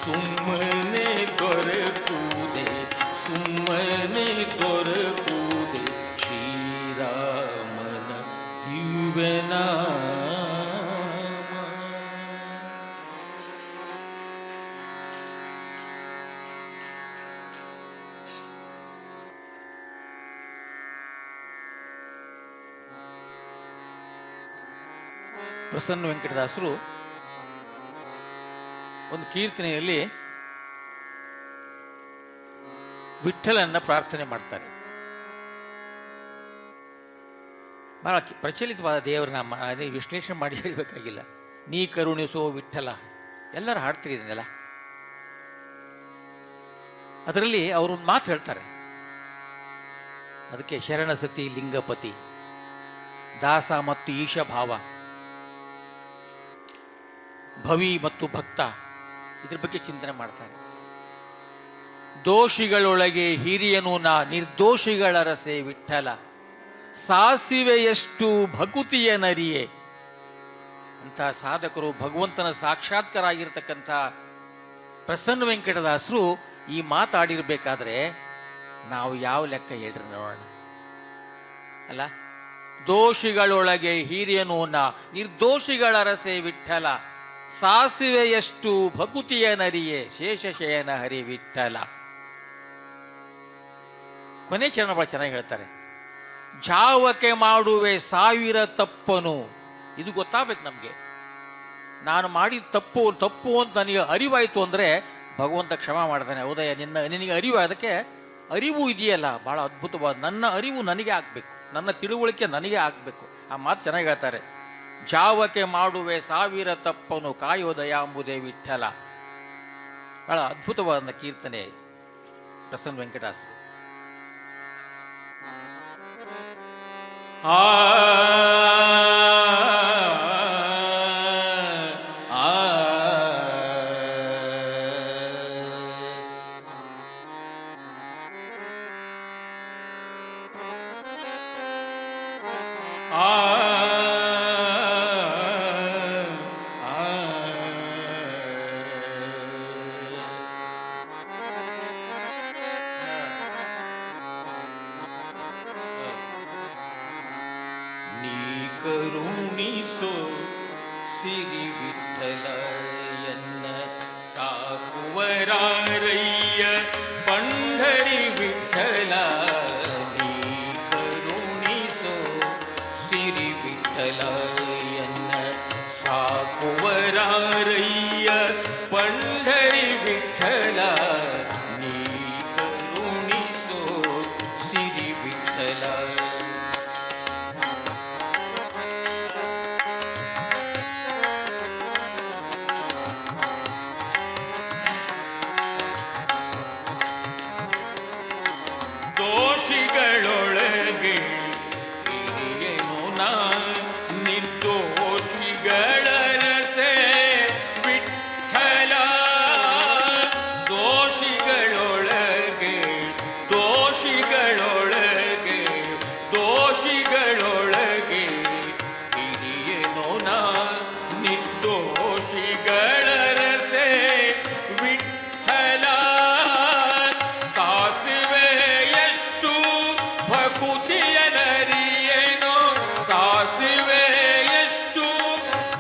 ಸುಮ್ಮನೆ ದೊರಕುವುದೇ ಸುಮ್ಮನೆ ದೊರಕುವುದೇ ಶ್ರೀರಾಮನ ದಿವ್ಯನಾಮ. ಪ್ರಸನ್ನ ವೆಂಕಟದಾಸರು ಒಂದು ಕೀರ್ತನೆಯಲ್ಲಿ ವಿಠ್ಠಲನ್ನ ಪ್ರಾರ್ಥನೆ ಮಾಡ್ತಾರೆ. ಬಹಳ ಪ್ರಚಲಿತವಾದ ದೇವರ ನಾಮ, ಅದೇ ವಿಶ್ಲೇಷಣೆ ಮಾಡಿ ಹೇಳಬೇಕಾಗಿಲ್ಲ. ನೀ ಕರುಣಿಸೋ ವಿಠ್ಠಲ, ಎಲ್ಲರೂ ಹಾಡ್ತೀರಿ ಇದನ್ನೆಲ್ಲ. ಅದರಲ್ಲಿ ಅವರೊಂದು ಮಾತು ಹೇಳ್ತಾರೆ, ಅದಕ್ಕೆ ಶರಣಸತಿ ಲಿಂಗಪತಿ, ದಾಸ ಮತ್ತು ಈಶ ಭಾವ, ಭವಿ ಮತ್ತು ಭಕ್ತ, ಇದ್ರ ಬಗ್ಗೆ ಚಿಂತನೆ ಮಾಡ್ತಾರೆ. ದೋಷಿಗಳೊಳಗೆ ಹಿರಿಯನು ನಾ, ನಿರ್ದೋಷಿಗಳ ರಸೆ ವಿಠ್ಠಲ, ಸಾಸಿವೆಯಷ್ಟು ಭಕುತಿಯ ನರಿಯೇ. ಅಂತ ಸಾಧಕರು, ಭಗವಂತನ ಸಾಕ್ಷಾತ್ಕಾರ ಆಗಿರ್ತಕ್ಕಂಥ ಪ್ರಸನ್ನ ವೆಂಕಟದಾಸರು ಈ ಮಾತಾಡಿರ್ಬೇಕಾದ್ರೆ ನಾವು ಯಾವ ಲೆಕ್ಕ ಹೇಳ್ರಿ ನೋಡೋಣ ಅಲ್ಲ. ದೋಷಿಗಳೊಳಗೆ ಹಿರಿಯನು ನಾ, ನಿರ್ದೋಷಿಗಳ ರಸೆ ವಿಠ್ಠಲ, ಸಾಸಿವೆಯಷ್ಟು ಭಕುತಿಯ ನರಿಯೇ ಶೇಷಶಯನ ಹರಿ ವಿಠ್ಠಲ. ಕೊನೆ ಚರಣ ಬಹಳ ಚೆನ್ನಾಗಿ ಹೇಳ್ತಾರೆ. ಜಾವಕ್ಕೆ ಮಾಡುವೆ ಸಾವಿರ ತಪ್ಪನು. ಇದು ಗೊತ್ತಾಗಬೇಕು ನಮಗೆ. ನಾನು ಮಾಡಿದ ತಪ್ಪು ತಪ್ಪು ಅಂತ ನನಗೆ ಅರಿವಾಯಿತು ಅಂದರೆ ಭಗವಂತ ಕ್ಷಮಾ ಮಾಡ್ತಾನೆ. ಹೌದಯ್ಯ, ನಿನಗೆ ಅರಿವು, ಅದಕ್ಕೆ ಅರಿವು ಇದೆಯಲ್ಲ ಬಹಳ ಅದ್ಭುತವಾದ. ನನ್ನ ಅರಿವು ನನಗೆ ಆಗಬೇಕು, ನನ್ನ ತಿಳುವಳಿಕೆ ನನಗೆ ಆಗಬೇಕು. ಆ ಮಾತು ಚೆನ್ನಾಗಿ ಹೇಳ್ತಾರೆ. ಜಾವಕ್ಕೆ ಮಾಡುವೆ ಸಾವಿರ ತಪ್ಪನು ಕಾಯೋದಯಾಂಬುದೇ ವಿಠ್ಠಲ. ಬಹಳ ಅದ್ಭುತವಾದ ಕೀರ್ತನೆ ಪ್ರಸನ್ನ ವೆಂಕಟದಾಸರು. ಆ ಕರುಣಿಸೋ ಸಿರಿ ವಿಠಲ ಎನ್ನ ಸಾಕುವರಾರಯ್ಯ ಪಂಢರಿ ವಿಠಲ. ನೀ ಕರುಣಿಸೋ ಸಿರಿ ವಿಠಲ ಎನ್ನ ಸಾಕುವರಾರಯ್ಯ ಪಂಢರಿ ವಿಠಲ. ನೀ ಕರುಣಿಸೋ ಸಿರಿ ವಿಠಲ. ದೋಷಿಗಳೊಳಗೆ ಹಿರಿಯನು ನಾ, ನಿರ್ದೋಷಿಗಳ ರಸೆ ವಿಠ್ಠಲ. ದೋಷಿಗಳೊಳಗೆ ದೋಷಿಗಳೊಳಗೆ ದೋಷಿಗಳೊಳಗೆ ಹಿರಿಯನು ನಾ, ನಿರ್ದೋಷಿಗಳ ರಸೆ ವಿಠ್ಠಲ. ಸಾಸಿವೆಯಷ್ಟು ಭಕುತಿಯ ನರಿಯೇನೋ, ಸಾಸಿವೆಯಷ್ಟು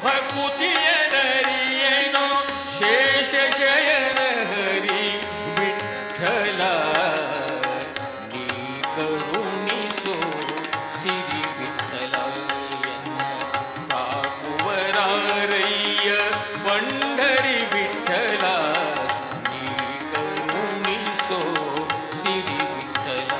ಭಕುತಿಯ ನರಿಯೇನೋ, ಶೇಷಶಯನ ಹರಿ ವಿಠ್ಠಲ. ನೀ ಕರುಣಿಸೋ ಸಿರಿ ವಿಠ್ಠಲ ಎನ್ನ ಸಾಕುವರಾರಯ್ಯ ಪಂಢರಿ ವಿಠ್ಠಲ. ನೀ ಕರುಣಿಸೋ ಸಿರಿ ವಿಠ್ಠಲ.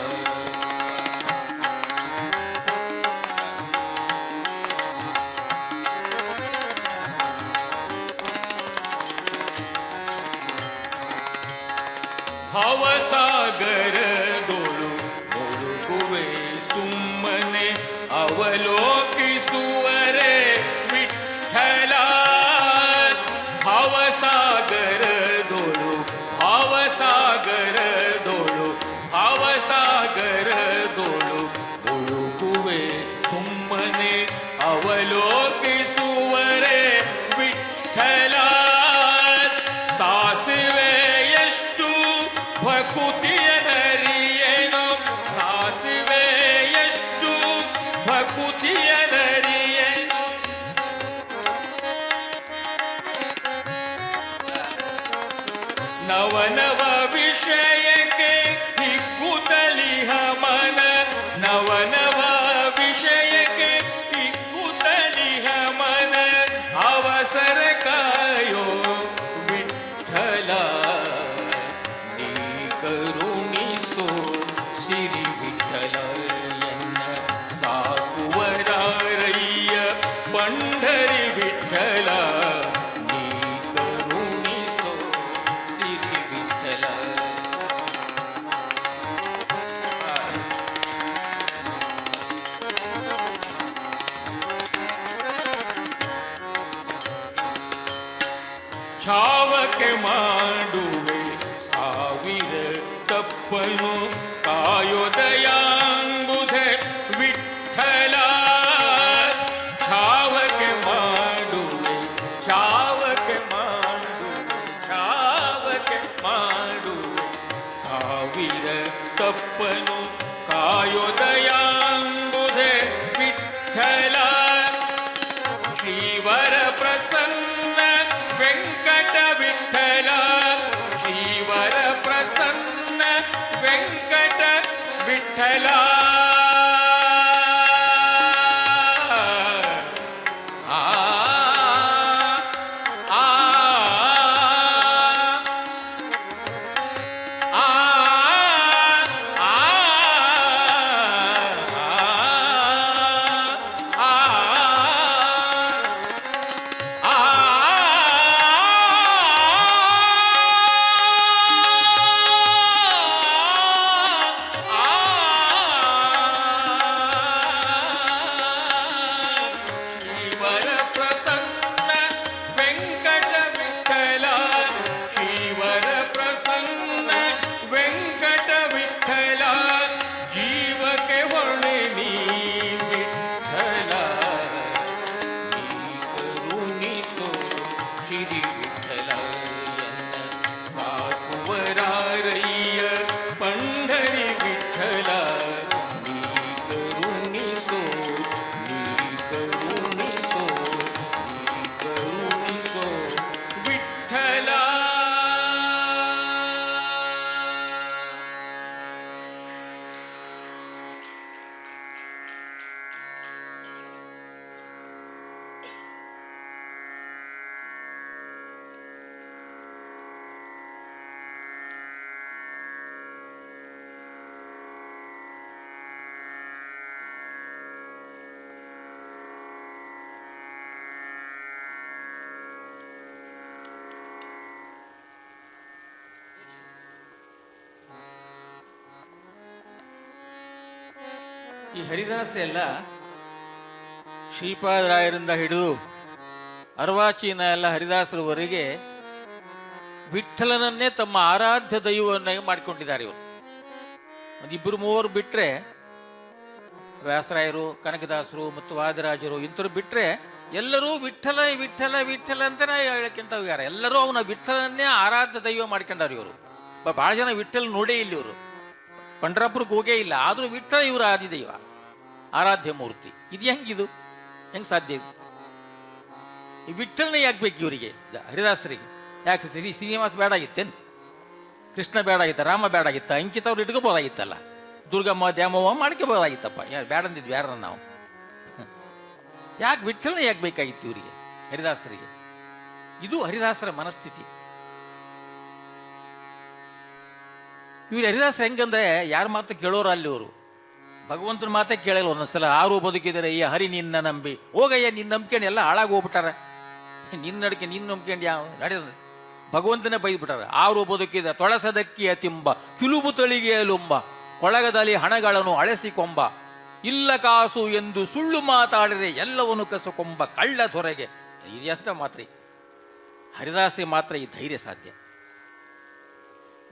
ಭವಸಾಗರದೊಳು ಮುಳುಗುವೆ ಸುಮ್ಮನೆ ಅವಲೋಕಿಸುವರೆ ವಿಠಲ. ಭವಸಾಗರದೊಳು ಭವಸಾಗರದೊಳು ಭವಸಾಗರದೊಳು ಮುಳುಗುವೆ ಸುಮ್ಮನೆ ಅವಲೋಕಿಸುವರೆ ವಿಠಲ. ಸಾಸಿವೆಯಷ್ಟು ಭಕುತಿಯನರಿಯೇನು ಸಾಸಿವೆಯಷ್ಟು ಭಕುತಿಯನರಿಯೇನು. ನವನವ ವಿಷಯಕ್ಕೆ ಹಿಗ್ಗುತ್ತಲಿಹ ಮನ ನವನವ ವಿಷಯಕ್ಕೆ ಹಿಗ್ಗುತ್ತಲಿಹ ಮನ ಅವಸರ ಕಾಯೋ ವಿಠಲ. ನೀ ಕರುಣಿಸೋ ಸಿರಿ ವಿಠಲ ಎನ್ನ ಸಾಕುವರಾರಯ್ಯ ಪಂಢರಿ ವಿಠಲ. ನೀ ಕರುಣಿಸೋ ಸಿರಿ ವಿಠಲ. ಛಾವಕ್ಕೆ ಮಾಡುವೆ ಸಾವಿರ ತಪ್ಪನು ಕಾಯೋದಯಾಂಬುಧೆ ವಿಠಲ. ಛಾವಕ್ಕೆ ಮಾಡುವೆ ಛಾವಕ್ಕೆ ಮಾಡುವೆ ಛಾವಕ್ಕೆ ಮಾಡುವೆ ಸಾವಿರ ತಪ್ಪನು ಕಾಯೋದಯಾಂಬುಧೆ ವಿಠಲ. ಶ್ರೀವರ ಪ್ರಸನ್ನ ವೆಂಕಟ ವಿಠಲ. ಶ್ರೀವರ ಪ್ರಸನ್ನ ವೆಂಕಟ ವಿಠಲ. ಆ ಆ ಆ ಶ್ರೀವರ ಪ್ರಸನ್ನ ವೆಂಕಟ ವಿಠಲ. ಶ್ರೀವರ ಪ್ರಸನ್ನ ವೆಂಕಟ ವಿಠಲ. ಜೀವಕ್ಕೆ ಹೊಣೆ ನೀ ವಿಠಲ. ನೀ ಕರುಣಿಸೋ ಶ್ರೀ ವಿಠಲ ಎನ್ನ ಸಾಕುವರಾರಯ್ಯ ಪಂಢರಿ ವಿಠಲ. ನೀ ಕರುಣಿಸೋ ನೀ ಕರುಣಿಸೋ ನೀ ಕರುಣಿಸೋ ವಿಠಲ. ಈ ಹರಿದಾಸ ಎಲ್ಲ ಶ್ರೀಪಾದರಾಯರಿಂದ ಹಿಡಿದು ಅರ್ವಾಚೀನ ಎಲ್ಲ ಹರಿದಾಸರವರೆಗೆ ವಿಠಲನನ್ನೇ ತಮ್ಮ ಆರಾಧ್ಯ ದೈವವನ್ನಾಗಿ ಮಾಡಿಕೊಂಡಿದ್ದಾರೆ ಇವರು. ಒಂದಿಬ್ಬರು ಮೂವರು ಬಿಟ್ರೆ ವ್ಯಾಸರಾಯರು, ಕನಕದಾಸರು ಮತ್ತು ವಾದರಾಜರು ಇಂಥವ್ರು ಬಿಟ್ರೆ ಎಲ್ಲರೂ ವಿಠಲ ವಿಠಲ ವಿಠಲ ಅಂತಾನೆ ಹೇಳಕ್ಕಿಂತ ಹೋಗ್ಯಾರ. ಎಲ್ಲರೂ ಅವನ ವಿಠಲನ್ನೇ ಆರಾಧ್ಯ ದೈವ ಮಾಡ್ಕೊಂಡಾರ ಇವರು. ಬಹಳ ಜನ ವಿಠಲ ನೋಡೇ ಇಲ್ಲ ಇವರು, ಪಂಡ್ರಾಪುರಕ್ಕೆ ಹೋಗೇ ಇಲ್ಲ. ಆದ್ರೂ ವಿಠಲ ಇವರು ಆದಿದೈವ, ಆರಾಧ್ಯ ಮೂರ್ತಿ. ಇದು ಹೆಂಗಿದು ಹೆಂಗ್ ಸಾಧ್ಯ ಇದು? ಈ ವಿಠಲನೇ ಯಾಕೆ ಬೇಕು ಇವರಿಗೆ, ಹರಿದಾಸರಿಗೆ? ಯಾಕೆ ಶ್ರೀನಿವಾಸ ಬೇಡ ಆಗಿತ್ತೇನು? ಕೃಷ್ಣ ಬೇಡ ಆಗಿತ್ತ? ರಾಮ ಬೇಡ ಆಗಿತ್ತ? ಅಂಕಿತ ಅವ್ರು ಇಟ್ಕೋಬೋದಾಗಿತ್ತಲ್ಲ. ದುರ್ಗಮ್ಮ ದ್ಯಾಮವ್ವ ಮಾಡ್ಕೋಬೋದಾಗಿತ್ತಪ್ಪ. ಬೇಡ ಅಂದಿದ್ವಿ ಯಾರ ನಾವು? ಯಾಕೆ ವಿಠಲನೇ ಯಾಕೆ ಬೇಕಾಗಿತ್ತು ಇವರಿಗೆ, ಹರಿದಾಸರಿಗೆ? ಇದು ಹರಿದಾಸರ ಮನಸ್ಥಿತಿ. ಇವ್ರು ಹರಿದಾಸರು ಹೆಂಗಂದ್ರೆ ಯಾರ ಮಾತು ಕೇಳೋರು ಅಲ್ಲಿ ಅವರು, ಭಗವಂತನ ಮಾತೇ ಕೇಳಲ್ಲ. ಒಂದೊಂದ್ಸಲ ಆರು ಬದುಕಿದರೆ ಈ ಹರಿ ನಿನ್ನ ನಂಬಿ ಹೋಗಯ್ಯ, ನಿನ್ನ ನಂಬಿಕೆಂಡು ಎಲ್ಲ ಹಾಳಾಗಿ ಹೋಗ್ಬಿಟ್ಟಾರ. ನಿನ್ನ ನಡಿಕೆ ನಿನ್ನ ನಂಬಿಕೆಂಡು ಯಾವ ನಡೆದ ಭಗವಂತನೇ ಬೈದ್ಬಿಟ್ಟಾರೆ. ಆರು ಬದುಕಿದ ತೊಳಸದಕ್ಕಿಯ ತಿಂಬ ಕಿಲುಬು ತಳಿಗೆಯಲುಂಬ ಕೊಳಗದಲ್ಲಿ ಹಣಗಳನ್ನು ಅಳೆಸಿಕೊಂಬ ಇಲ್ಲ ಕಾಸು ಎಂದು ಸುಳ್ಳು ಮಾತಾಡಿದರೆ ಎಲ್ಲವನ್ನು ಕಸಕೊಂಬ ಕಳ್ಳ ತೊರೆಗೆ. ಇದೆಂತ ಮಾತ್ರ ಹರಿದಾಸಿ ಮಾತ್ರ ಈ ಧೈರ್ಯ ಸಾಧ್ಯ.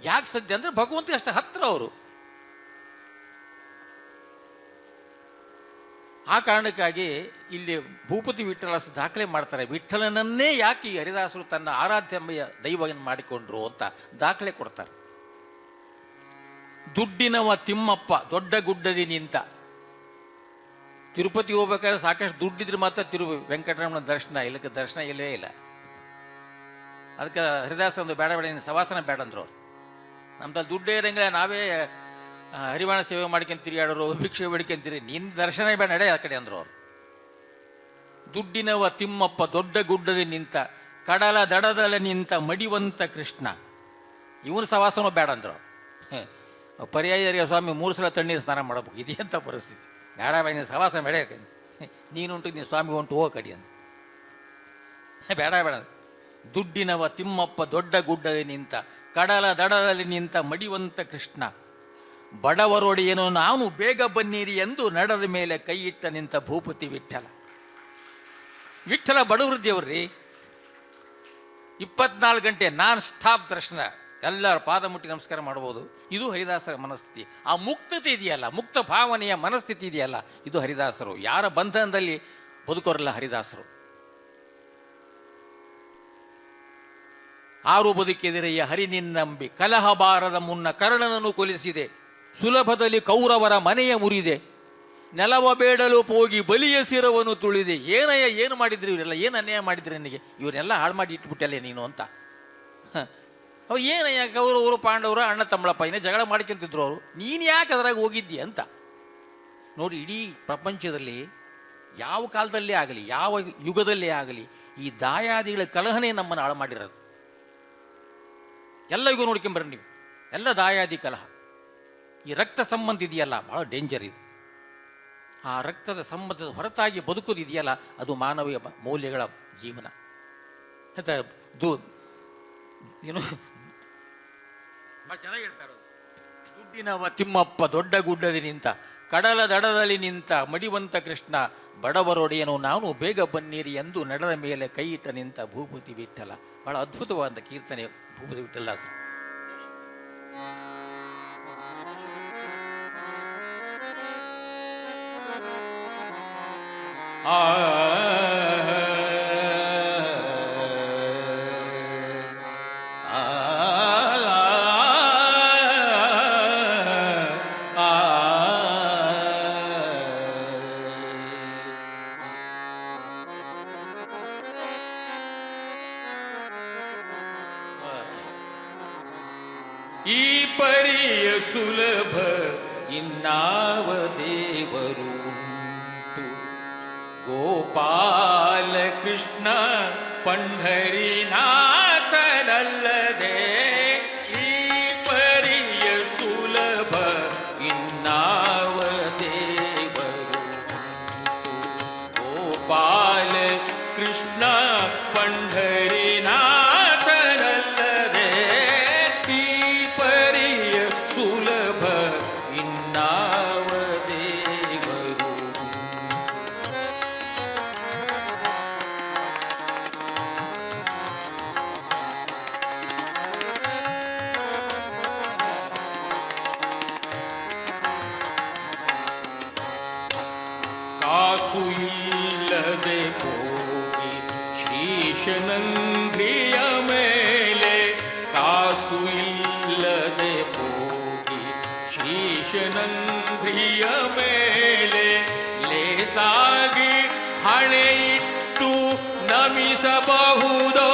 ಯಾಕೆ ಸಾಧ್ಯ ಅಂದ್ರೆ ಭಗವಂತ ಅಷ್ಟು ಹತ್ರ ಅವರು. ಆ ಕಾರಣಕ್ಕಾಗಿ ಇಲ್ಲಿ ಭೂಪತಿ ವಿಠ್ಠಲಾಸ ದಾಖಲೆ ಮಾಡ್ತಾರೆ. ವಿಠ್ಠಲನನ್ನೇ ಯಾಕೆ ಈ ಹರಿದಾಸರು ತನ್ನ ಆರಾಧ್ಯಮೆಯ ದೈವವನ್ನು ಮಾಡಿಕೊಂಡ್ರು ಅಂತ ದಾಖಲೆ ಕೊಡ್ತಾರೆ. ದುಡ್ಡಿನವ ತಿಮ್ಮಪ್ಪ ದೊಡ್ಡ ಗುಡ್ಡದಿ ನಿಂತ. ತಿರುಪತಿ ಹೋಗ್ಬೇಕಾದ್ರೆ ಸಾಕಷ್ಟು ದುಡ್ಡಿದ್ರೆ ಮಾತ್ರ ವೆಂಕಟರಮಣ ದರ್ಶನ, ಇಲ್ಲಕ್ಕೆ ದರ್ಶನ ಇಲ್ಲವೇ ಇಲ್ಲ. ಅದಕ್ಕೆ ಹರಿದಾಸ ಒಂದು ಬೇಡ ಬೇಡ ಸವಾಸನ ಬೇಡ ಅಂದ್ರು ಅವ್ರು. ನಮ್ದಲ್ಲಿ ದುಡ್ಡೇ ಇರಂಗಿಲ್ಲ, ನಾವೇ ಹರಿವಾಣ ಸೇವೆ ಮಾಡ್ಕೊಂಡು ತಿರುಗಾಡೋರು, ಭಿಕ್ಷೆ ಬೇಡ್ಕೊಂತೀರಿ, ನಿನ್ನ ದರ್ಶನ ಬೇಡ ನಡೆ ಆ ಕಡೆ ಅಂದ್ರು ಅವ್ರು. ದುಡ್ಡಿನವ ತಿಮ್ಮಪ್ಪ ದೊಡ್ಡ ಗುಡ್ಡದಿ ನಿಂತ ಕಡಲ ದಡದಲ್ಲಿ ನಿಂತ ಮಡಿವಂತ ಕೃಷ್ಣ. ಇವನು ಸವಾಸನೂ ಬೇಡ ಅಂದ್ರು. ಪರ್ಯಾಯ ಸ್ವಾಮಿ 3 ಸಲ ತಣ್ಣೀರು ಸ್ನಾನ ಮಾಡಬೇಕು, ಇದೆಂತ ಪರಿಸ್ಥಿತಿ. ಬೇಡ ಬೇಡ ಸವಾಸ ಬೇಡ, ನೀನುಂಟು ನೀನು ಸ್ವಾಮಿ ಉಂಟು ಹೋಗ ಕಡಿ ಅಂತ. ಬೇಡ ಬೇಡ. ದುಡ್ಡಿನವ ತಿಮ್ಮಪ್ಪ ದೊಡ್ಡ ಗುಡ್ಡದಲ್ಲಿ ನಿಂತ ಕಡಲ ದಡದಲ್ಲಿ ನಿಂತ ಮಡಿವಂತ ಕೃಷ್ಣ ಬಡವರೊಡೆಯೇನೋ ನಾನು ಬೇಗ ಬನ್ನಿರಿ ಎಂದು ನಡೆದ ಮೇಲೆ ಕೈ ಇಟ್ಟ ನಿಂತ ಭೂಪತಿ ವಿಠ್ಠಲ. ವಿಠ್ಠಲ ಬಡವರು ದೇವ್ರಿ. 24 ಗಂಟೆ ನಾನ್ ಸ್ಟಾಪ್ ದರ್ಶನ, ಎಲ್ಲರ ಪಾದ ಮುಟ್ಟಿ ನಮಸ್ಕಾರ ಮಾಡಬಹುದು. ಇದು ಹರಿದಾಸರ ಮನಸ್ಥಿತಿ. ಆ ಮುಕ್ತತೆ ಇದೆಯಲ್ಲ, ಮುಕ್ತ ಭಾವನೆಯ ಮನಸ್ಥಿತಿ ಇದೆಯಲ್ಲ, ಇದು ಹರಿದಾಸರು. ಯಾರ ಬಂಧನದಲ್ಲಿ ಬದುಕೋರಲ್ಲ ಹರಿದಾಸರು. ಆರು ಬದುಕಿದರೆಯ ಹರಿ ನಿನ್ನಂಬಿ ಕಲಹ ಬಾರದ ಮುನ್ನ ಕರ್ಣನನ್ನು ಕೊಲಿಸಿದೆ, ಸುಲಭದಲ್ಲಿ ಕೌರವರ ಮನೆಯ ಮುರಿದೆ, ನೆಲವ ಬೇಡಲು ಹೋಗಿ ಬಲಿಯ ಶಿರವನ್ನು ತುಳಿದೆ. ಏನಯ್ಯ ಏನು ಮಾಡಿದ್ರಿ ಇವರೆಲ್ಲ, ಏನು ಅನ್ಯಾಯ ಮಾಡಿದ್ರಿ ನನಗೆ, ಇವರೆಲ್ಲ ಹಾಳು ಮಾಡಿ ಇಟ್ಬಿಟ್ಟಲ್ಲೇ ನೀನು ಅಂತ. ಅವ್ರು ಏನಯ್ಯ ಕೌರವರು ಪಾಂಡವರು ಅಣ್ಣ ತಮ್ಮಳಪ್ಪ ಇನ್ನೇ ಜಗಳ ಮಾಡ್ಕೊಂತಿದ್ರು ಅವರು, ನೀನು ಯಾಕೆ ಅದ್ರಾಗ ಹೋಗಿದ್ದಿ ಅಂತ. ನೋಡಿ, ಇಡೀ ಪ್ರಪಂಚದಲ್ಲಿ ಯಾವ ಕಾಲದಲ್ಲೇ ಆಗಲಿ, ಯಾವ ಯುಗದಲ್ಲೇ ಆಗಲಿ, ಈ ದಾಯಾದಿಗಳ ಕಲಹನೇ ನಮ್ಮನ್ನು ಹಾಳು ಮಾಡಿರೋದು. ಎಲ್ಲ ಯುಗ ನೋಡ್ಕೊಂಬರ್ರಿ ನೀವು, ಎಲ್ಲ ದಾಯಾದಿ ಕಲಹ. ಈ ರಕ್ತ ಸಂಬಂಧ ಇದೆಯಲ್ಲ, ಬಹಳ ಡೇಂಜರ್ ಇದು. ಆ ರಕ್ತದ ಸಂಬಂಧದ ಹೊರತಾಗಿ ಬದುಕೋದು ಇದೆಯಲ್ಲ, ಅದು ಮಾನವೀಯ ಮೌಲ್ಯಗಳ ಜೀವನ. ಅಂತ ಏನು ಭಾಳ ಚೆನ್ನಾಗಿ ಹೇಳ್ತಾರೆ. ದುಡ್ಡಿನವ ತಿಮ್ಮಪ್ಪ ದೊಡ್ಡ ಗುಡ್ಡದಿ ನಿಂತ ಕಡಲ ದಡದಲ್ಲಿ ನಿಂತ ಮಡಿವಂತ ಕೃಷ್ಣ ಬಡವರೊಡೆಯನು ನಾನು ಬೇಗ ಬನ್ನಿರಿ ಎಂದು ನಡೆದ ಮೇಲೆ ಕೈ ಇಟ್ಟ ನಿಂತ ಭೂಪತಿ ವಿಠ್ಠಲ. ಬಹಳ ಅದ್ಭುತವಾದ ಕೀರ್ತನೆ ಭೂಪತಿ ವಿಠ್ಠಲ. ಈ ಪರಿಯ ಸುಲಭ ಇನ್ನಾವ ದೇವರು ಉಂಟು, ಗೋಪಾಲ ಕೃಷ್ಣ ಪಂಢರಿನಾಥನಲ್ಲದೆ. ಈ ಪರಿಯ ಸುಲಭ ಇನ್ನಾವ ದೇವರು ಉಂಟು, ಗೋಪಾಲ ಕೃಷ್ಣ ಪಂಢರಿನಾಥನಲ್ಲದೆ. ಈ ಪರಿಯ ಸುಲಭ ಇನ್ನಾವ ದೇವರು. ಕಾಸು ಇಲ್ಲದೆ ಹೋಗಿ ಶ್ರೀಶನಂದ್ರಿಯ ಮೇಲೆ, ಕಾಸು ಇಲ್ಲದೆ ಹೋಗಿ ಶ್ರೀಶನಂದ್ರಿಯ ಮೇಲೆ ಲೇಸಾಗಿ ಹಣೆ ಇಟ್ಟು ನಮಿಸಬಹುದೋ,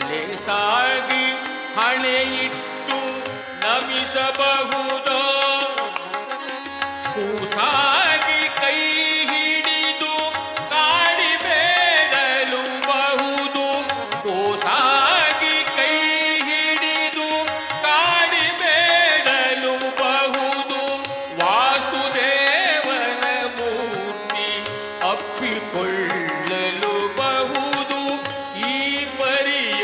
ಲೇಸಾಗಿ ಹಣೆ ಇಟ್ಟು ನಮಿಸಬಹುದೋ. ಕೂಸಾಗಿ ಕೈ ಹಿಡಿದು ಕಾಡಿ ಬೇಡಲು ಬಹುದು, ಕೂಸಾಗಿ ಕೈ ಹಿಡಿದು ಕಾಡಿ ಬೇಡಲು ಬಹುದು. ವಾಸುದೇವನ ಮೂರ್ತಿ ಅಪ್ಪಿಕೊಳ್ಳಲು ಬಹುದು. ಈ ಪರಿಯ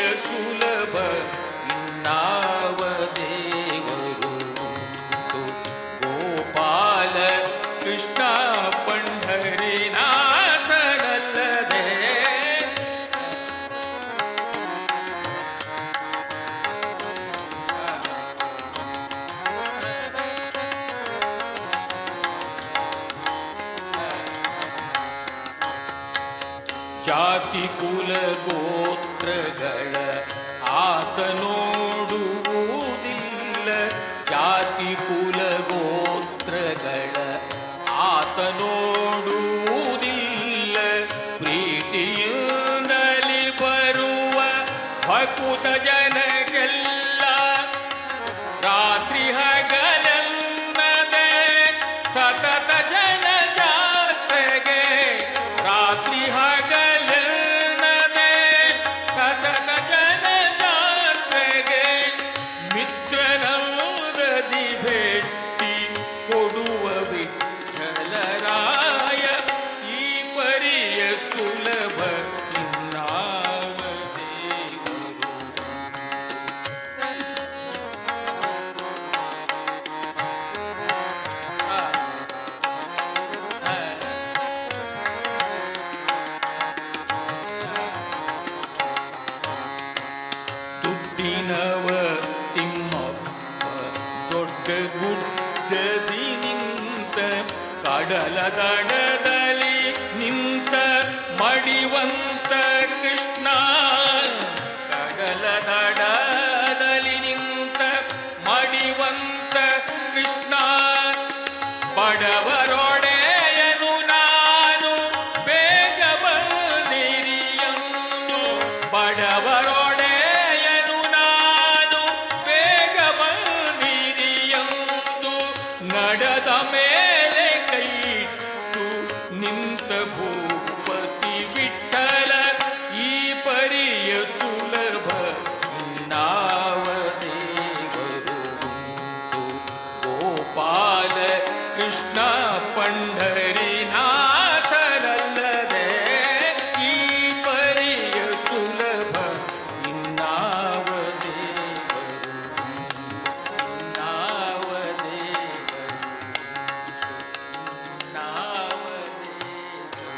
ಜಾತಿ ಕುಲ ಗೋತ್ರಗಳ ಆತ ನೋಡುವುದಿಲ್ಲ. ಜಾತಿ ಕುಲ ಗೋತ್ರಗಳ ಆತ ನೋಡುವುದಿಲ್ಲ. ಪ್ರೀತಿಯಿಂದಲಿ ಬರುವ ಭಕುತ ಜನಕ್ಕೆಲ್ಲ ರಾತ್ರಿ ಹಗಲೆನ್ನದೆ ಸತತ ಜನ ಜಾತ್ರೆಗೆ. ರಾತ್ರಿ ಹಗಲೆನ್ನದೆ ಸತತ ಜನ ಜಾತ್ರೆಗೆ. ಮಿತ್ರನಲ್ಲದಿ ಭೇಟಿ ಕೊಡುವ ವಿಠಲರಾಯ. ಈ ಪರಿಯ ಸುಲಭ ಇನ್ನಾವ ದೇವರು. ದುಡ್ಡಿನವ ತಿಮ್ಮಪ್ಪ ದೊಡ್ಡ ಗುಡ್ಡದಿ ನಿಂತ. ಕಡಲ ದಡದಲ್ಲಿ ನಿಂತ ಮಡಿವಂತ ಕೃಷ್ಣ. ಕಡಲ ದಡದಲ್ಲಿ ನಿಂತ ಮಡಿವಂತ ಕೃಷ್ಣ. ಬಡವರೊಡೆಯನು ನಾನು ಬೇಗ ಬಂದಿರಿಯಂದು. ಬಡವರೊಡೆಯನು ನಾನು ಬೇಗ ಬಂದಿರಿಯಂದು. ನಡೆದ ಮೇಲೆ ಕೈಯಿಟ್ಟು ನಿಂತ ಭೂಪತಿ ವಿಠಲ. ಈ ಪರಿಯ ಸುಲಭ ಇನ್ನಾವ ದೇವರು ಉಂಟು. ಗೋಪಾಲ ಕೃಷ್ಣ ಪಂಢರಿನಾಥರಲ್ಲದೆ ಈ ಪರಿಯ ಸುಲಭ ಇನ್ನಾವ ದೇವರು. ಇನ್ನಾವ ದೇವರು. ಇನ್ನಾವ ದೇವರು.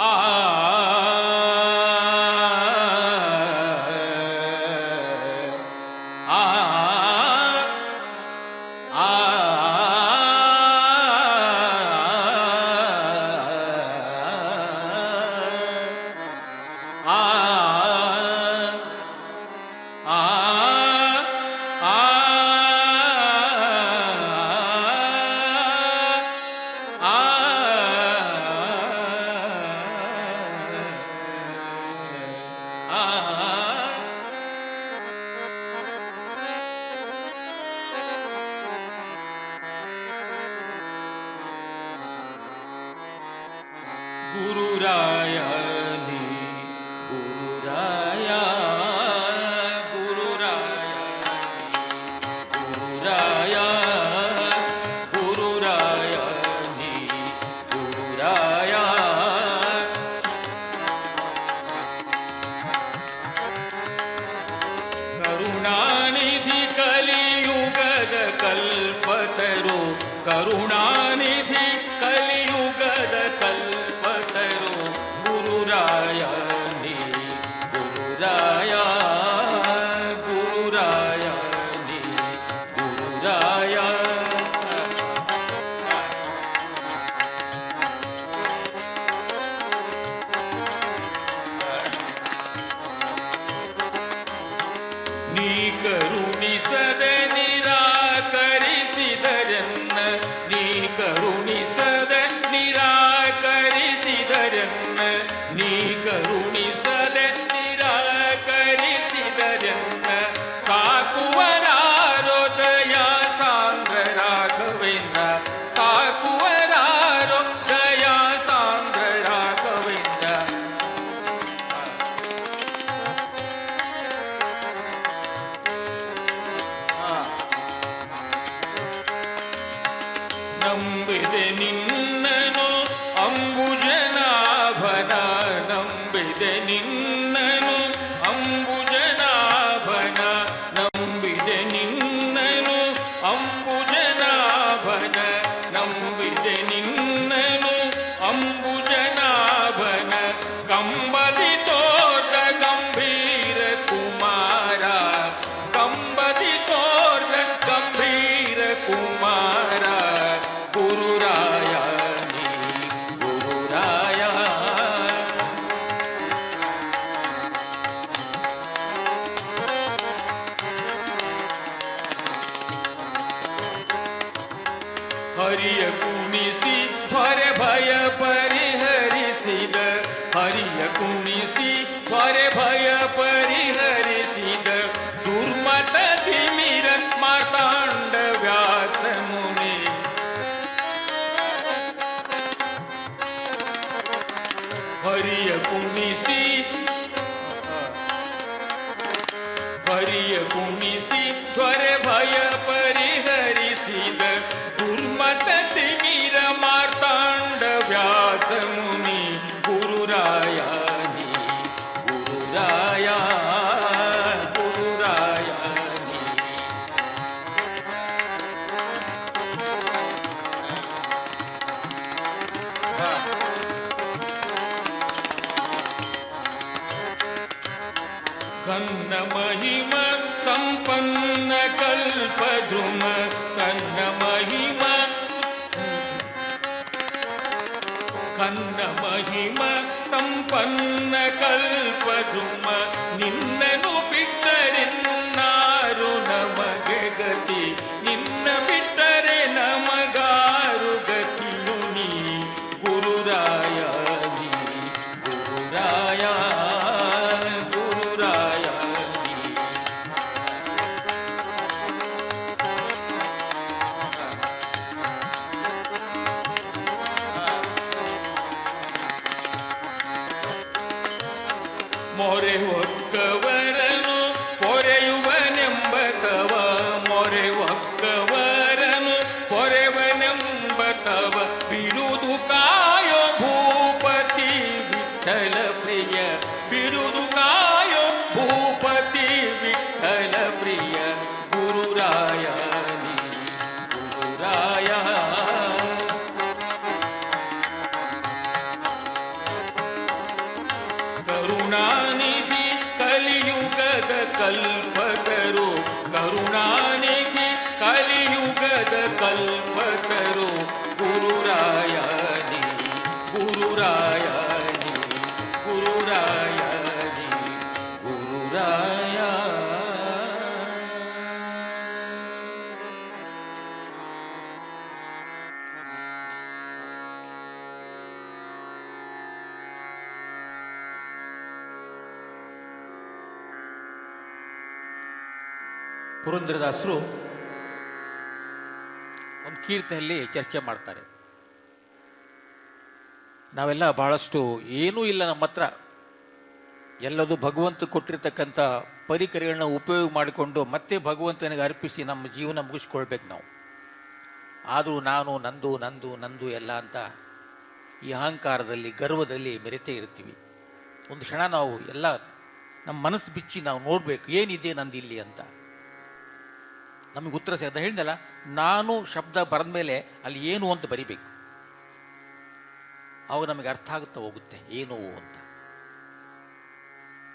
ಆ ಆ ಗುರುರಾಯ ನೀ ಗುರುರಾಯ. ಗುರುರಾಯ ಗುರುರಾಯ. ಗುರುರಾಯ ನೀ ಗುರುರಾಯ. ಕರುಣಾನಿಧಿ ಕಲಿಯುಗದ ಕಲ್ಪತರು. ಕರುಣಾನಿಧಿ ಕಲಿಯುಗದ ಕಲ್ಪತರು. ಗುರುರಾಯ ನೀ ಗುರುರಾಯ. ಗುರುರಾಯ ನೀ ಗುರುರಾಯ. ನೀ ಕರುಣಿಸದೆ ನಿರಾಕರಿಸಿದರನ್ನ. ನೀ ಕರುಣಿಸದೆ ನಿರಾಕರಿಸಿದರನ್ನ. ನೀ ಕರುಣಿಸದೆ ನಿರಾಕರಿಸಿದರನ್ನ. ಸಾಕುವರಾರೋ ದಯಾ ಸಾಂದ್ರ ರಾಘವೇಂದ್ರ. ಸಾಕುವರಾರೋ ದಯಾ ಸಾಂದ್ರ ರಾಘವೇಂದ್ರ. ನಂಬಿದೆ ನಿನ್ನನು ಅಂಬುಜನಾಭನ. ನಂಬಿದೆ ನಿನ್ನನು ಅಂಬುಜನಾಭನ. ನಂಬಿದೆ ನಿನ್ನನು ಅಂಬುಜನಾಭನ. ಹರಿಯ ಕುಣಿಸಿ ಹರಿಯ ಕುಣಿಸಿ ತ್ವರೆ ಭಯ ಪರಿಹರಿಸಿದ ದುರ್ಮತ ತಿಮಿರ ಮಾರ್ತಾಂಡ ವ್ಯಾಸ ಮುನಿ ಗುರುರಾಯ ನೀ ಗುರುರಾಯ ಗುರುರಾಯ ನೀ. ಘನ್ನ ಮಹಿಮ ಸಂಪನ್ನ ಕಲ್ಪದ್ರುಮ ಸನ್ನ ಮಹಿಮ ಘನ್ನ ಮಹಿಮ ಸಂಪನ್ನ ಕಲ್ಪದ್ರುಮ ನಿನ್ನನು ಬಿಟ್ಟರೆನ್ನಾರು ನಮಗೆ ಗತಿ ನಿನ್ನ ಬಿಟ್ಟರೆ ನಮಗಾರು ಗತಿಯು ನೀ ಗುರುರಾಯ ನೀ ಗುರುರಾಯ ಗುರುರಾಯ ನೀ. ಮೊರೆ ಒಕ್ಕವರನು ಪೊರೆಯುವನೆಂಬತವ ಮೊರೆ ಒಕ್ಕವರನು ಪೊರೆವನೆಂಬತವ ಬಿರುದು ಕಾಯೋ ಭೂಪತಿ ವಿಠಲ ಪ್ರಿಯ ಬಿರುದು ಕಾಯೋ ಭೂಪತಿ ವಿಠಲ ಪ್ರಿಯ ಗುರುರಾಯ ನೀ ಗುರುರಾಯ. ಕರುಣಾನಿಧಿ ಕಲಿಯುಗದ ಕಲ್ಪತರು ಕರುಣಾನಿಧಿ ಕಲಿಯುಗದ ಕಲ್ಪತರು ಗುರುರಾಯ ನೀ ಗುರುರಾಯ ನೀ ಗುರುರಾಯ ನೀ ಗುರುರಾಯ. ಪುರಂದರದಾಸರು ಒಂದು ಕೀರ್ತನೆಯಲ್ಲಿ ಚರ್ಚೆ ಮಾಡ್ತಾರೆ. ನಾವೆಲ್ಲ ಬಹಳಷ್ಟು ಏನೂ ಇಲ್ಲ ನಮ್ಮ ಹತ್ರ, ಎಲ್ಲದೂ ಭಗವಂತ ಕೊಟ್ಟಿರ್ತಕ್ಕಂಥ ಪರಿಕರಗಳನ್ನ ಉಪಯೋಗ ಮಾಡಿಕೊಂಡು ಮತ್ತೆ ಭಗವಂತನಿಗೆ ಅರ್ಪಿಸಿ ನಮ್ಮ ಜೀವನ ಮುಗಿಸ್ಕೊಳ್ಬೇಕು ನಾವು. ಆದರೂ ನಾನು ನಂದು ನಂದು ನಂದು ಎಲ್ಲ ಅಂತ ಈ ಅಹಂಕಾರದಲ್ಲಿ ಗರ್ವದಲ್ಲಿ ಮೆರೆತೇ ಇರ್ತೀವಿ. ಒಂದು ಕ್ಷಣ ನಾವು ಎಲ್ಲ ನಮ್ಮ ಮನಸ್ಸು ಬಿಚ್ಚಿ ನಾವು ನೋಡಬೇಕು ಏನಿದೆ ನಂದು ಇಲ್ಲಿ ಅಂತ. ನಮಗೆ ಉತ್ತರ ಸಿಗದ ಹೇಳಿದಲ್ಲ, ನಾನು ಶಬ್ದ ಬರೆದ ಮೇಲೆ ಅಲ್ಲಿ ಏನು ಅಂತ ಬರಿಬೇಕು, ಅವಾಗ ನಮಗೆ ಅರ್ಥ ಆಗುತ್ತಾ ಹೋಗುತ್ತೆ ಏನು ಅಂತ.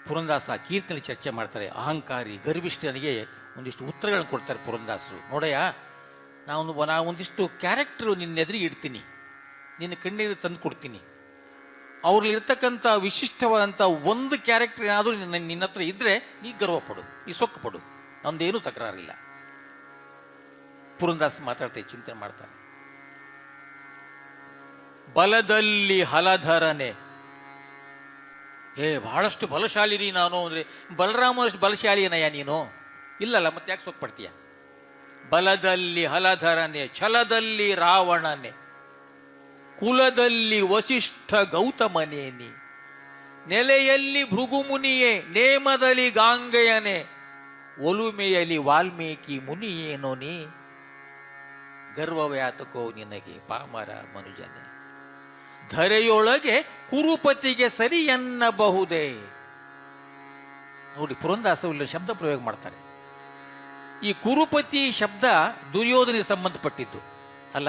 ಪುರಂದಾಸ ಕೀರ್ತನೆ ಚರ್ಚೆ ಮಾಡ್ತಾರೆ. ಅಹಂಕಾರಿ ಗರ್ವಿಷ್ಠನಿಗೆ ಒಂದಿಷ್ಟು ಉತ್ತರಗಳನ್ನು ಕೊಡ್ತಾರೆ ಪುರಂದಾಸರು. ನೋಡಯ್ಯ, ನಾವು ಒಂದಿಷ್ಟು ಕ್ಯಾರೆಕ್ಟರು ನಿನ್ನ ಎದುರಿಗೆ ಇಡ್ತೀನಿ, ನಿನ್ನ ಕಣ್ಣೀರು ತಂದು ಕೊಡ್ತೀನಿ. ಅವ್ರಲ್ಲಿ ಇರ್ತಕ್ಕಂಥ ವಿಶಿಷ್ಟವಾದಂಥ ಒಂದು ಕ್ಯಾರೆಕ್ಟರ್ ಏನಾದರೂ ನಿನ್ನ ಹತ್ರ ಇದ್ದರೆ ನೀ ಗರ್ವಪಡು, ನೀ ಸೊಕ್ಕಪಡು, ನಮ್ದೇನೂ ತಕರಾರಿಲ್ಲ. ಪುರಂದಾಸ ಮಾತಾಡ್ತಾರೆ, ಚಿಂತನೆ ಮಾಡ್ತಾರೆ. ಬಲದಲ್ಲಿ ಹಲಧರನೆ, ಬಹಳಷ್ಟು ಬಲಶಾಲಿನಿ ನಾನು ಅಂದರೆ ಬಲರಾಮನಷ್ಟು ಬಲಶಾಲಿನಯ್ಯ ನೀನು? ಇಲ್ಲಲ್ಲ, ಮತ್ತೆ ಯಾಕೆ ಸೊಕ್ಪಡ್ತೀಯ? ಬಲದಲ್ಲಿ ಹಲಧರನೆ, ಛಲದಲ್ಲಿ ರಾವಣನೆ, ಕುಲದಲ್ಲಿ ವಸಿಷ್ಠ ಗೌತಮನೇನಿ, ನೆಲೆಯಲ್ಲಿ ಭೃಗುಮುನಿಯೇ, ನೇಮದಲ್ಲಿ ಗಾಂಗೆಯನೆ, ಒಲುಮೆಯಲ್ಲಿ ವಾಲ್ಮೀಕಿ ಮುನಿಯೇನೋ ನೀ, ಗರ್ವವ್ಯಾತಕೋ ನಿನಗೆ ಪಾಮರ ಮನುಜನೆ, ಧರೆಯೊಳಗೆ ಕುರುಪತಿಗೆ ಸರಿ ಎನ್ನಬಹುದೇ. ನೋಡಿ, ಪುರಂದಾಸರು ಶಬ್ದ ಪ್ರಯೋಗ ಮಾಡ್ತಾರೆ. ಈ ಕುರುಪತಿ ಶಬ್ದ ದುರ್ಯೋಧನಿಗೆ ಸಂಬಂಧಪಟ್ಟಿದ್ದು ಅಲ್ಲ.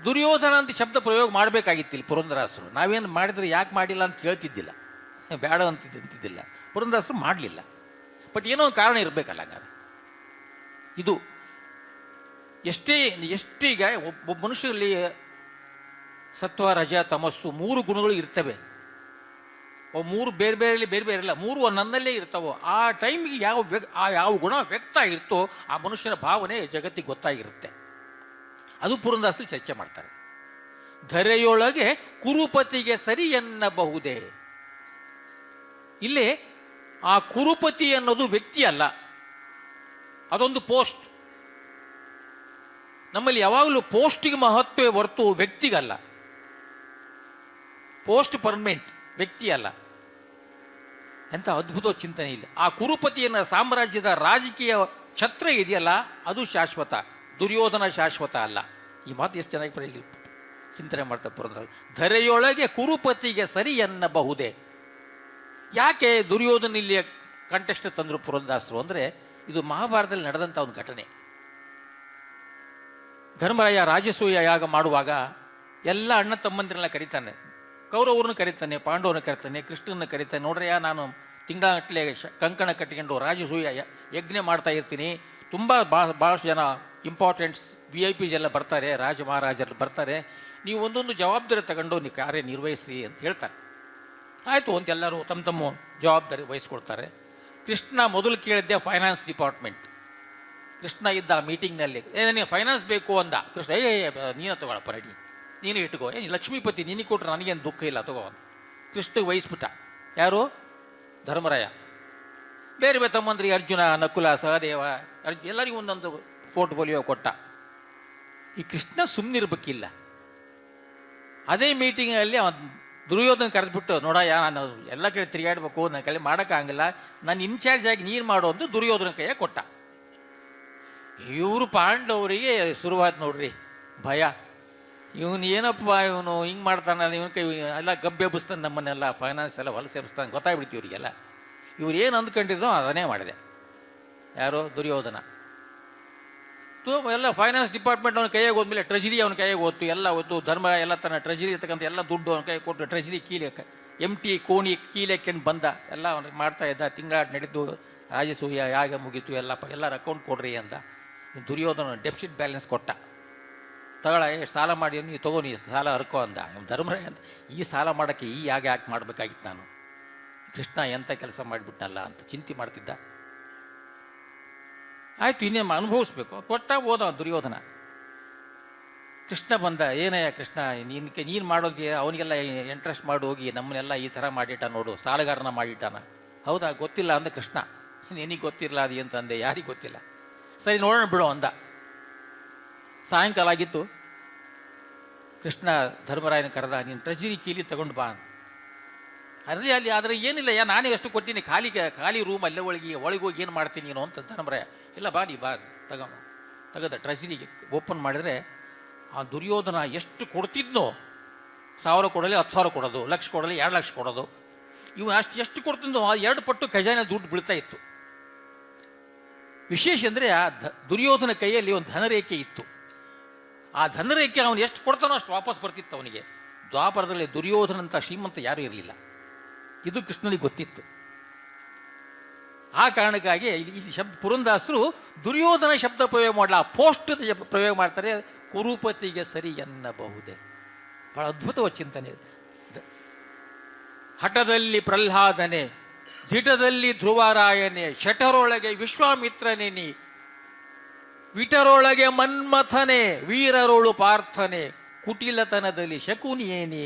ದುರ್ಯೋಧನ ಅಂತ ಶಬ್ದ ಪ್ರಯೋಗ ಮಾಡಬೇಕಾಗಿತ್ತಿಲ್ಲ ಪುರಂದರಾಸರು. ನಾವೇನು ಮಾಡಿದ್ರೆ ಯಾಕೆ ಮಾಡಿಲ್ಲ ಅಂತ ಕೇಳ್ತಿದ್ದಿಲ್ಲ, ಬೇಡ ಅಂತಿದ್ದಿಲ್ಲ. ಪುರಂದರಾಸರು ಮಾಡಲಿಲ್ಲ. ಬಟ್ ಏನೋ ಒಂದು ಕಾರಣ ಇರಬೇಕಲ್ಲ. ಹಂಗಾರೆ ಇದು ಎಷ್ಟೀಗ ಒಬ್ಬ ಮನುಷ್ಯರಲ್ಲಿ ಸತ್ವ ರಜ ತಮಸ್ಸು ಮೂರು ಗುಣಗಳು ಇರ್ತವೆ. ಮೂರು ಬೇರೆ ಬೇರೆ ಇಲ್ಲ, ಮೂರು ನನ್ನಲ್ಲೇ ಇರ್ತಾವೋ. ಆ ಟೈಮಿಗೆ ಯಾವ ಗುಣ ವ್ಯಕ್ತ ಆಗಿರ್ತೋ ಆ ಮನುಷ್ಯನ ಭಾವನೆ ಜಗತ್ತಿಗೆ ಗೊತ್ತಾಗಿರುತ್ತೆ. ಅದು ಪುರಂದಾಸಲ್ಲಿ ಚರ್ಚೆ ಮಾಡ್ತಾರೆ. ಧರೆಯೊಳಗೆ ಕುರುಪತಿಗೆ ಸರಿ ಎನ್ನಬಹುದೇ. ಇಲ್ಲಿ ಆ ಕುರುಪತಿ ಅನ್ನೋದು ವ್ಯಕ್ತಿ ಅಲ್ಲ, ಅದೊಂದು ಪೋಸ್ಟ್. ನಮ್ಮಲ್ಲಿ ಯಾವಾಗಲೂ ಪೋಸ್ಟಿಗೆ ಮಹತ್ವ ಹೊರತು ವ್ಯಕ್ತಿಗಲ್ಲ. ಪೋಸ್ಟ್ ಪರ್ಮನೆಂಟ್ ವ್ಯಕ್ತಿ ಅಲ್ಲ. ಎಂಥ ಅದ್ಭುತ ಚಿಂತನೆ ಇಲ್ಲ. ಆ ಕುರುಪತಿಯನ್ನ ಸಾಮ್ರಾಜ್ಯದ ರಾಜಕೀಯ ಛತ್ರ ಇದೆಯಲ್ಲ, ಅದು ಶಾಶ್ವತ. ದುರ್ಯೋಧನ ಶಾಶ್ವತ ಅಲ್ಲ. ಈ ಮಾತು ಎಷ್ಟು ಚೆನ್ನಾಗಿ ಚಿಂತನೆ ಮಾಡ್ತಾ ಪುರಂದರ. ಧರೆಯೊಳಗೆ ಕುರುಪತಿಗೆ ಸರಿ ಎನ್ನಬಹುದೇ. ಯಾಕೆ ದುರ್ಯೋಧನ ಇಲ್ಲಿ ಕಂಟೆಸ್ಟ್ ತಂದರು ಪುರಂದಾಸರು ಅಂದರೆ, ಇದು ಮಹಾಭಾರತದಲ್ಲಿ ನಡೆದಂಥ ಒಂದು ಘಟನೆ. ಧರ್ಮರಾಯ ರಾಜಸೂಯ ಯಾಗ ಮಾಡುವಾಗ ಎಲ್ಲ ಅಣ್ಣ ತಮ್ಮಂದಿರನ್ನ ಕರೀತಾನೆ. ಕೌರವ್ರನ್ನ ಕರೀತಾನೆ, ಪಾಂಡವರನ್ನ ಕರೀತಾನೆ, ಕೃಷ್ಣನ ಕರೀತಾನೆ. ನೋಡ್ರಯ್ಯ, ನಾನು ತಿಂಗಳಗಟ್ಟಲೆ ಕಂಕಣ ಕಟ್ಟಿಕೊಂಡು ರಾಜಸೂಯ ಯಜ್ಞ ಮಾಡ್ತಾ ಇರ್ತೀನಿ. ತುಂಬ ಭಾಳಷ್ಟು ಜನ ಇಂಪಾರ್ಟೆಂಟ್ಸ್ VIP ಎಲ್ಲ ಬರ್ತಾರೆ, ರಾಜ ಮಹಾರಾಜರು ಬರ್ತಾರೆ. ನೀವು ಒಂದೊಂದು ಜವಾಬ್ದಾರಿ ತಗೊಂಡು ನೀವು ಕಾರ್ಯ ನಿರ್ವಹಿಸ್ರಿ ಅಂತ ಹೇಳ್ತಾರೆ. ಆಯಿತು ಅಂತ ಎಲ್ಲರೂ ತಮ್ಮ ತಮ್ಮ ಜವಾಬ್ದಾರಿ ವಹಿಸ್ಕೊಳ್ತಾರೆ. ಕೃಷ್ಣ ಮೊದಲು ಕೇಳಿದ್ದೆ ಫೈನಾನ್ಸ್ ಡಿಪಾರ್ಟ್ಮೆಂಟ್. ಕೃಷ್ಣ ಇದ್ದ ಆ ಮೀಟಿಂಗ್ನಲ್ಲಿ, ನೀನು ಫೈನಾನ್ಸ್ ಬೇಕು ಅಂದ. ಕೃಷ್ಣ ನೀನು ತಗೊಳಪ್ಪ, ರೆಡಿ, ನೀನು ಇಟ್ಕೋ. ಲಕ್ಷ್ಮೀಪತಿ ನಿನಗೆ ಕೊಟ್ಟರೆ ನನಗೇನು ದುಃಖ ಇಲ್ಲ, ತಗೋ. ಕೃಷ್ಣಗೆ ವಹಿಸ್ಬಿಟ್ಟ. ಯಾರು? ಧರ್ಮರಾಯ. ಬೇರೆ ಬೇರೆ ತಮ್ಮಂದ್ರಿ ಅರ್ಜುನ, ನಕುಲ, ಸಹದೇವ, ಎಲ್ಲರಿಗೂ ಒಂದೊಂದು ಪೋರ್ಟ್ಫೋಲಿಯೋ ಕೊಟ್ಟ. ಈ ಕೃಷ್ಣ ಸುಮ್ಮನಿರ್ಬೇಕಿಲ್ಲ. ಅದೇ ಮೀಟಿಂಗಲ್ಲಿ ದುರ್ಯೋಧನ ಕರೆದ್ಬಿಟ್ಟು, ನೋಡಯ್ಯ, ನಾನು ಎಲ್ಲ ಕಡೆ ತಿರುಗಾಡಬೇಕು, ನನ್ನ ಕೈಲಿ ಮಾಡೋಕ್ಕಾಗಲ್ಲ, ನಾನು ಇನ್ಚಾರ್ಜ್ ಆಗಿ ನೀನು ಮಾಡು ಅಂತ ದುರ್ಯೋಧನ ಕೈಯ ಕೊಟ್ಟ. ಇವರು ಪಾಂಡವರಿಗೆ ಶುರುವಾಯ್ತು ನೋಡ್ರಿ ಭಯ. ಇವನು ಏನಪ್ಪ, ಇವನು ಹಿಂಗೆ ಮಾಡ್ತಾನಲ್ಲ, ಇವನ ಕೈ ಎಲ್ಲ ಗಬ್ಬೆಬ್ಬಿಸ್ತಾನೆ, ನಮ್ಮನ್ನೆಲ್ಲ ಫೈನಾನ್ಸ್ ಎಲ್ಲ ಹೊಲಸೆ ಎಬ್ಬಿಸ್ತಾನೆ, ಗೊತ್ತಾಗ್ಬಿಡ್ತೀವಿ ಇವರಿಗೆಲ್ಲ. ಇವ್ರು ಏನು ಅಂದ್ಕೊಂಡಿದ್ದೋ ಅದನ್ನೇ ಮಾಡಿದೆ. ಯಾರು? ದುರ್ಯೋಧನ. ಎಲ್ಲ ಫೈನಾನ್ಸ್ ಡಿಪಾರ್ಟ್ಮೆಂಟ್ ಅವನ ಕೈಯಾಗ ಹೋದ್ಮೇಲೆ ಟ್ರೆಜರಿ ಅವನ ಕೈಯಾಗ ಹೋಯ್ತು, ಎಲ್ಲ ಹೊತ್ತು. ಧರ್ಮ ಎಲ್ಲ ತನ್ನ ಟ್ರೆಜರಿ ಇರ್ತಕ್ಕಂಥ ಎಲ್ಲ ದುಡ್ಡು ಅವನ ಕೈ ಕೊಟ್ಟು ಟ್ರೆಜರಿ ಎಂಟಿ ಕೋಣಿ ಕೀಲೆಕ್ಕೊಂಡು ಬಂದ. ಎಲ್ಲ ಅವನಿಗೆ ಮಾಡ್ತಾ ಇದ್ದ. ತಿಂಗಳಾಟ ನಡೀತು, ರಾಜಸೂಯ ಯಾಗ ಮುಗೀತು, ಎಲ್ಲರ ಅಕೌಂಟ್ ಕೊಡ್ರಿ ಅಂತ. ದುರ್ಯೋಧನ ಡೆಫಿಸಿಟ್ ಬ್ಯಾಲೆನ್ಸ್ ಕೊಟ್ಟ. ತಗೊಳ, ಎಷ್ಟು ಸಾಲ ಮಾಡಿ ನೀವು ತಗೋ, ನೀ ಸಾಲ ಹರ್ಕೋ ಅಂದ. ಧರ್ಮರಾಯ ಅಂತ, ಈ ಸಾಲ ಮಾಡೋಕ್ಕೆ ಈ ಯಾಗ ಯಾಕೆ ಮಾಡಬೇಕಾಗಿತ್ತು ನಾನು? ಕೃಷ್ಣ ಎಂಥ ಕೆಲಸ ಮಾಡಿಬಿಟ್ನಲ್ಲ ಅಂತ ಚಿಂತೆ ಮಾಡ್ತಿದ್ದ. ಆಯಿತು, ಇನ್ನೇನು ಅನುಭವಿಸ್ಬೇಕು. ಕೊಟ್ಟ ಹೋದ ದುರ್ಯೋಧನ. ಕೃಷ್ಣ ಬಂದ. ಏನಯ್ಯ ಕೃಷ್ಣ, ನೀನು ಮಾಡೋದು ಅವನಿಗೆಲ್ಲ ಇಂಟ್ರೆಸ್ಟ್ ಮಾಡಿ ಹೋಗಿ ನಮ್ಮನ್ನೆಲ್ಲ ಈ ಥರ ಮಾಡಿಟ್ಟ ನೋಡು, ಸಾಲಗಾರನ ಮಾಡಿಟ್ಟಾನ. ಹೌದಾ? ಗೊತ್ತಿಲ್ಲ ಅಂದ ಕೃಷ್ಣ. ನಿನಗೆ ಗೊತ್ತಿರಲ್ಲ ಅದು ಅಂತಂದೆ. ಯಾರಿಗೆ ಗೊತ್ತಿಲ್ಲ? ಸರಿ, ನೋಡೋಣ ಬಿಡು ಅಂದ. ಸಾಯಂಕಾಲ ಆಗಿತ್ತು. ಕೃಷ್ಣ ಧರ್ಮರಾಯನ ಕರೆದ, ನೀನು ಟ್ರೆಜರಿ ಕೀಲಿ ತಗೊಂಡು ಬಾ. ಅಲ್ಲಿ ಆದರೆ ಏನಿಲ್ಲ, ನಾನೇ ಎಷ್ಟು ಕೊಟ್ಟಿನಿ, ಖಾಲಿ ರೂಮ್ ಅಲ್ಲೇ ಒಳಗೋಗಿ ಏನು ಮಾಡ್ತೀನಿ ನೀನು ಅಂತ ಧರ್ಮರಾಯ. ಇಲ್ಲ, ಬಾ ತೆಗೆದ ಟ್ರೆಜರಿಗೆ ಓಪನ್ ಮಾಡಿದರೆ ಆ ದುರ್ಯೋಧನ ಎಷ್ಟು ಕೊಡ್ತಿದ್ನೋ, 1000 ಕೊಡಲಿ 10,000 ಕೊಡೋದು, ಲಕ್ಷ ಕೊಡಲಿ 2 ಲಕ್ಷ ಕೊಡೋದು. ಇವನು ಎಷ್ಟು ಕೊಡ್ತಿದ್ದೋ 2 ಪಟ್ಟು ಖಜಾನೆ ದುಡ್ಡು ಬೀಳ್ತಾ ಇತ್ತು. ವಿಶೇಷ ಅಂದರೆ ಆ ದುರ್ಯೋಧನ ಕೈಯಲ್ಲಿ ಒಂದು ಧನರೇಖೆ ಇತ್ತು. ಆ ಧನರೇಖೆ ಅವನು ಎಷ್ಟು ಕೊಡ್ತಾನೋ ಅಷ್ಟು ವಾಪಸ್ ಬರ್ತಿತ್ತು ಅವನಿಗೆ. ದ್ವಾಪರದಲ್ಲಿ ದುರ್ಯೋಧನಂಥ ಶ್ರೀಮಂತ ಯಾರೂ ಇರಲಿಲ್ಲ. ಇದು ಕೃಷ್ಣನಿಗೆ ಗೊತ್ತಿತ್ತು. ಆ ಕಾರಣಕ್ಕಾಗಿ ಇಲ್ಲಿ ಪುರಂದಾಸರು ದುರ್ಯೋಧನ ಶಬ್ದ ಪ್ರಯೋಗ ಮಾಡಲ್ಲ, ಪೋಸ್ಟ್ ಪ್ರಯೋಗ ಮಾಡ್ತಾರೆ. ಕುರುಪತಿಗೆ ಸರಿ ಎನ್ನಬಹುದೇ. ಬಹಳ ಅದ್ಭುತವಾದ ಚಿಂತನೆ. ಹಠದಲ್ಲಿ ಪ್ರಹ್ಲಾದನೆ, ದಿಟದಲ್ಲಿ ಧ್ರುವರಾಯನೇ, ಶಠರೊಳಗೆ ವಿಶ್ವಾಮಿತ್ರನೇ, ನೀ ವಿಟರೊಳಗೆ ಮನ್ಮಥನೆ, ವೀರರೋಳು ಪಾರ್ಥನೆ, ಕುಟಿಲತನದಲ್ಲಿ ಶಕುನಿಯೇನಿ.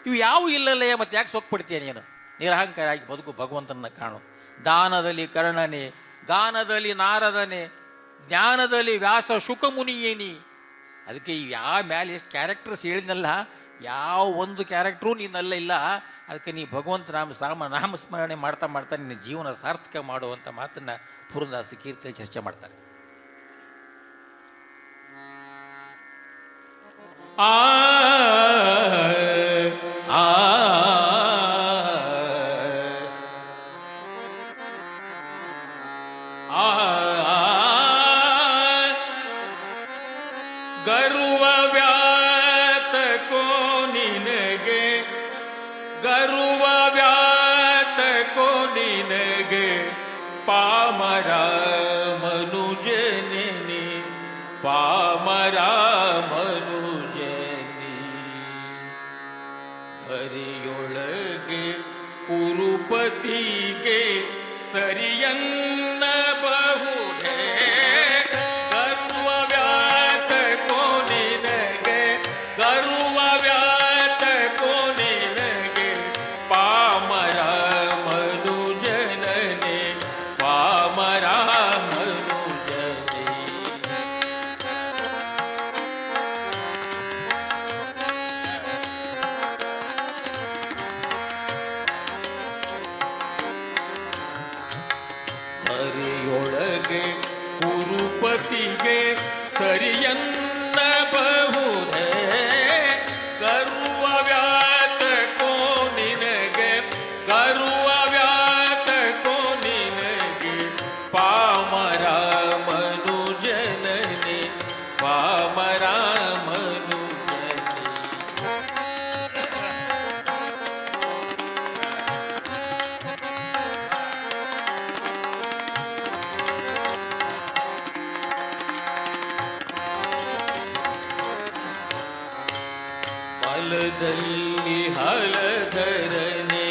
ಇವು ಯಾವ ಇಲ್ಲಲ್ಲೇ ಮತ್ತೆ ಯಾಕೆ ಸೊಕ್ಪಡ್ತೀಯ ನೀನು? ನಿರಹಂಕಾರ ಆಗಿ ಬದುಕು, ಭಗವಂತನ ಕಾಣು. ದಾನದಲ್ಲಿ ಕರ್ಣನೆ, ಗಾನದಲ್ಲಿ ನಾರದನೆ, ಜ್ಞಾನದಲ್ಲಿ ವ್ಯಾಸ ಶುಕಮುನಿಯೇನಿ. ಅದಕ್ಕೆ ಯಾವ ಮ್ಯಾಲೆ ಎಷ್ಟು ಕ್ಯಾರೆಕ್ಟರ್ಸ್ ಹೇಳಿದ್ನಲ್ಲ, ಯಾವ ಒಂದು ಕ್ಯಾರೆಕ್ಟ್ರೂ ನೀನಲ್ಲ ಇಲ್ಲ. ಅದಕ್ಕೆ ನೀ ಭಗವಂತ ನಾಮಸ್ಮರಣೆ ಮಾಡ್ತಾ ಮಾಡ್ತಾ ನಿನ್ನ ಜೀವನ ಸಾರ್ಥಕ ಮಾಡುವಂಥ ಮಾತನ್ನು ಪುರಂದಾಸ ಕೀರ್ತನೆ ಚರ್ಚೆ ಮಾಡ್ತಾರೆ. ಆ ಆ ಗರುವ ವ್ಯಾತಕೋ ನಿನಗೆ, ಗರುವ ವ್ಯಾತಕೋ ನಿನಗೆ, ಪಾಮರ ಮನುಜನೆ, ಪಾಮರ ಮನುಜನೆ. ಧರೆಯೊಳಗೆ ಕುರುಪತಿಗೆ ಸರಿಯನ್ನಬಹುದೇ. ಗರ್ವ ವ್ಯಾತಕೋ ನಿನಗೆ, ಗರ್ವ ವ್ಯಾತಕೋ ನಿನಗೆ, ಪಾಮರ ಮನುಜನನೆ, ಪಾಮರ ಮನುಜನೆ. ಹಲಧರನೆ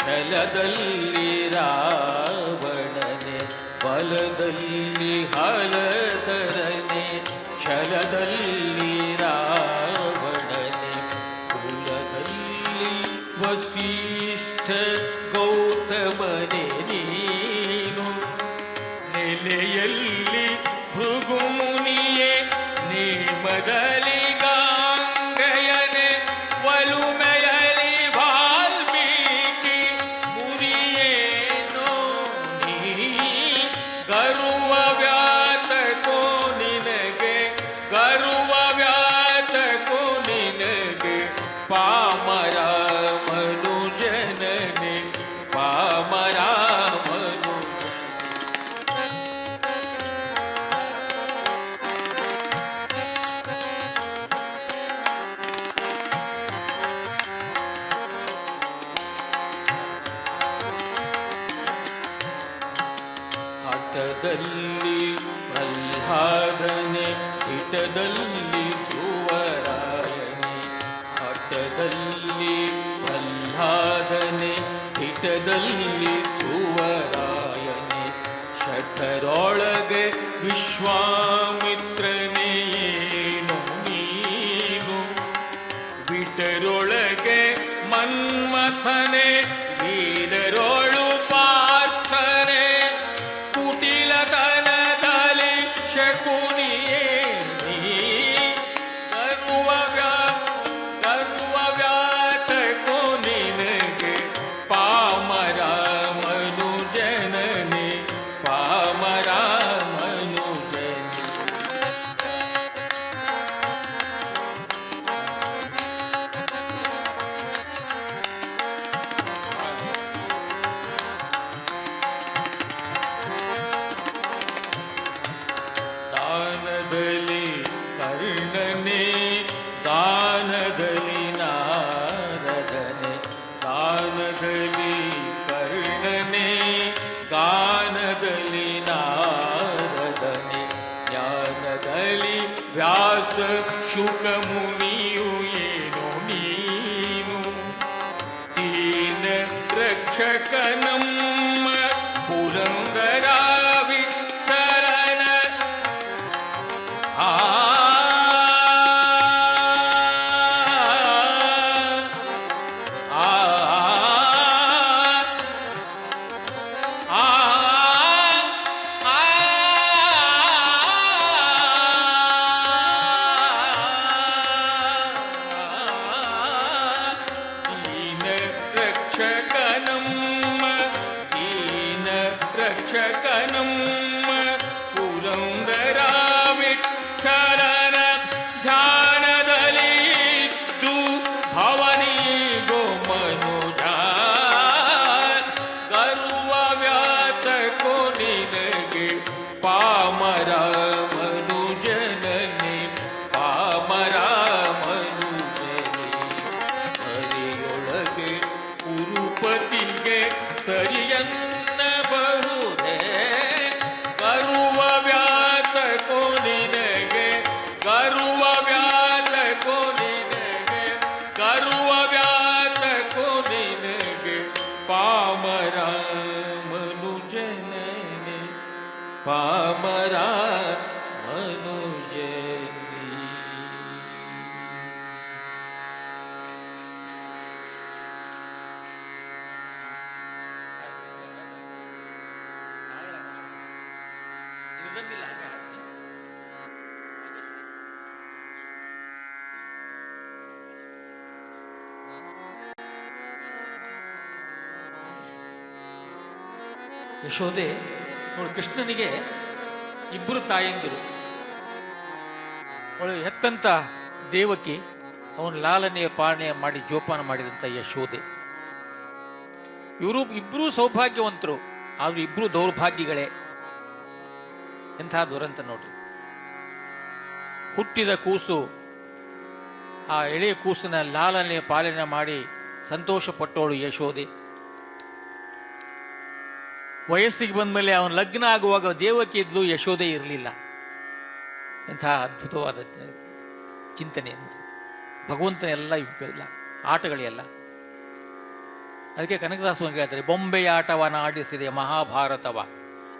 ಛಲದಲ್ಲಿ ರಾವಣನೆ ಬಲದಲ್ಲಿ ಹಲಧರನೆ ಛಲದಲ್ಲಿ ರಾವಣನೆ ಕುಲದಲ್ಲಿ ವಸಿಷ್ಠ ಗೌತಮನೆ ನೀನು ನೆಲೆಯಲ್ಲಿ ಭೃಗುಮುನಿಯೇ ನೇಮದಲ್ಲಿ ಗಾಂಗಯನೆ ಒಲುಮೆಯಲಿ ವಾಲ್ಮೀಕಿ ಮುರಿಯೇನೋ ನೀ ಗರುವ ವ್ಯಾತಕೋ ನಿನಗೆ ಗರುವ ವ್ಯಾತಕೋ ನಿನಗೆ ಪಾಮರ ಮನುಜನನೆ ಪಾಮರ ಹಠದಲ್ಲಿ ಪ್ರಹ್ಲಾದನೆ ಹಿತದಲ್ಲಿ ಧ್ರುವರಾಯನೆ ಹಠದಲ್ಲಿ ಪ್ರಹ್ಲಾದನೆ ಹಿತದಲ್ಲಿ ಧ್ರುವರಾಯನೆ ಶಠರೊಳಗೆ ವಿಶ್ವಾಮಿತ್ರನೇನು ನೀನು ಬಿಟರೊಳಗೆ ಮನ್ಮಥನೆ ವೀರರೊಳು ಪಾರ್ಥನೆ ಕುಟಿಲತನದಲ್ಲಿ ಶಕುನಿಯೇ ನೀ ಗರ್ವ ವ್ಯಾತಕೋ ನಿನಗೆ ಪಾಮರ ಮನುಜನನೆ ಪಾಮರ ಮನುಜನೆ ದಾನದಲ್ಲಿ ಕರ್ಣನೆ ದಾನದಲ್ಲಿ ನಾರದನೆ ದಾನದಲ್ಲಿ ಕರ್ಣನೆ ಗಾನದಲ್ಲಿ ನಾರದನೆ ಜ್ಞಾನದಲ್ಲಿ ವ್ಯಾಸ ಶುಕ ಮುನಿಯು ಏನು ನೀನು ದೀನ ರಕ್ಷಕನಮ್ಮ ಪುರಂದರ ವಿಠಲನ ಆ ದೀನ ರಕ್ಷಕನಮ್ಮ ದೀನ ರಕ್ಷಕನಮ್ಮ ಪುರಂದರ ವಿಠಲನ ಧ್ಯಾನದಲ್ಲಿ ಇದ್ದು ಭವನಿಗೋ ಮನುಜ ಗರುವ ವ್ಯಾತಕೋ ನಿನಗೆ ಪಾಮರ ಮನುಜನನೆ ಪಾಮರ ಮನುಜನೆ ಹರಿಯೊಳಗೆ ಕುರುಪತಿಗೆ ಸರಿಯನ್ನಬಹುದೇ ಗರುವ ವ್ಯಾತಕೋ ನಿನಗೆ ಗರುವ ವ್ಯಾತಕೋ ನಿನಗೆ ಗರುವ ವ್ಯಾತಕೋ ನಿನಗೆ ಪಾಮರ ಮನುಜನನೆ ಪಾಮರ ಮನುಜನೆ ಯಶೋದೆ ಅವಳು ಕೃಷ್ಣನಿಗೆ ಇಬ್ಬರು ತಾಯಂದಿರು. ಅವಳು ಹೆತ್ತಂತ ದೇವಕಿ, ಅವನು ಲಾಲನೆಯ ಪಾಲನೆ ಮಾಡಿ ಜೋಪಾನ ಮಾಡಿದಂಥ ಯಶೋದೆ. ಇವರು ಇಬ್ಬರೂ ಸೌಭಾಗ್ಯವಂತರು, ಆದ್ರೂ ಇಬ್ಬರು ದೌರ್ಭಾಗ್ಯಗಳೇ. ಎಂಥ ದುರಂತ ನೋಡ್ರಿ. ಹುಟ್ಟಿದ ಕೂಸು, ಆ ಎಳೆಯ ಕೂಸಿನ ಲಾಲನೆಯ ಪಾಲನೆ ಮಾಡಿ ಸಂತೋಷ ಪಟ್ಟವಳು ಯಶೋದೆ. ವಯಸ್ಸಿಗೆ ಬಂದ ಮೇಲೆ ಅವನ ಲಗ್ನ ಆಗುವಾಗ ದೇವಕಿ ಇದ್ಲು, ಯಶೋದೆ ಇರಲಿಲ್ಲ. ಎಂಥ ಅದ್ಭುತವಾದ ಚಿಂತನೆ. ಭಗವಂತನ ಎಲ್ಲ ಇಲ್ಲ. ಆಟಗಳೆಲ್ಲ. ಅದಕ್ಕೆ ಕನಕದಾಸವನ್ನು ಹೇಳ್ತಾರೆ, ಬೊಂಬೆಯಾಟವನಾಡಿಸಿದೆ ಮಹಾಭಾರತವ,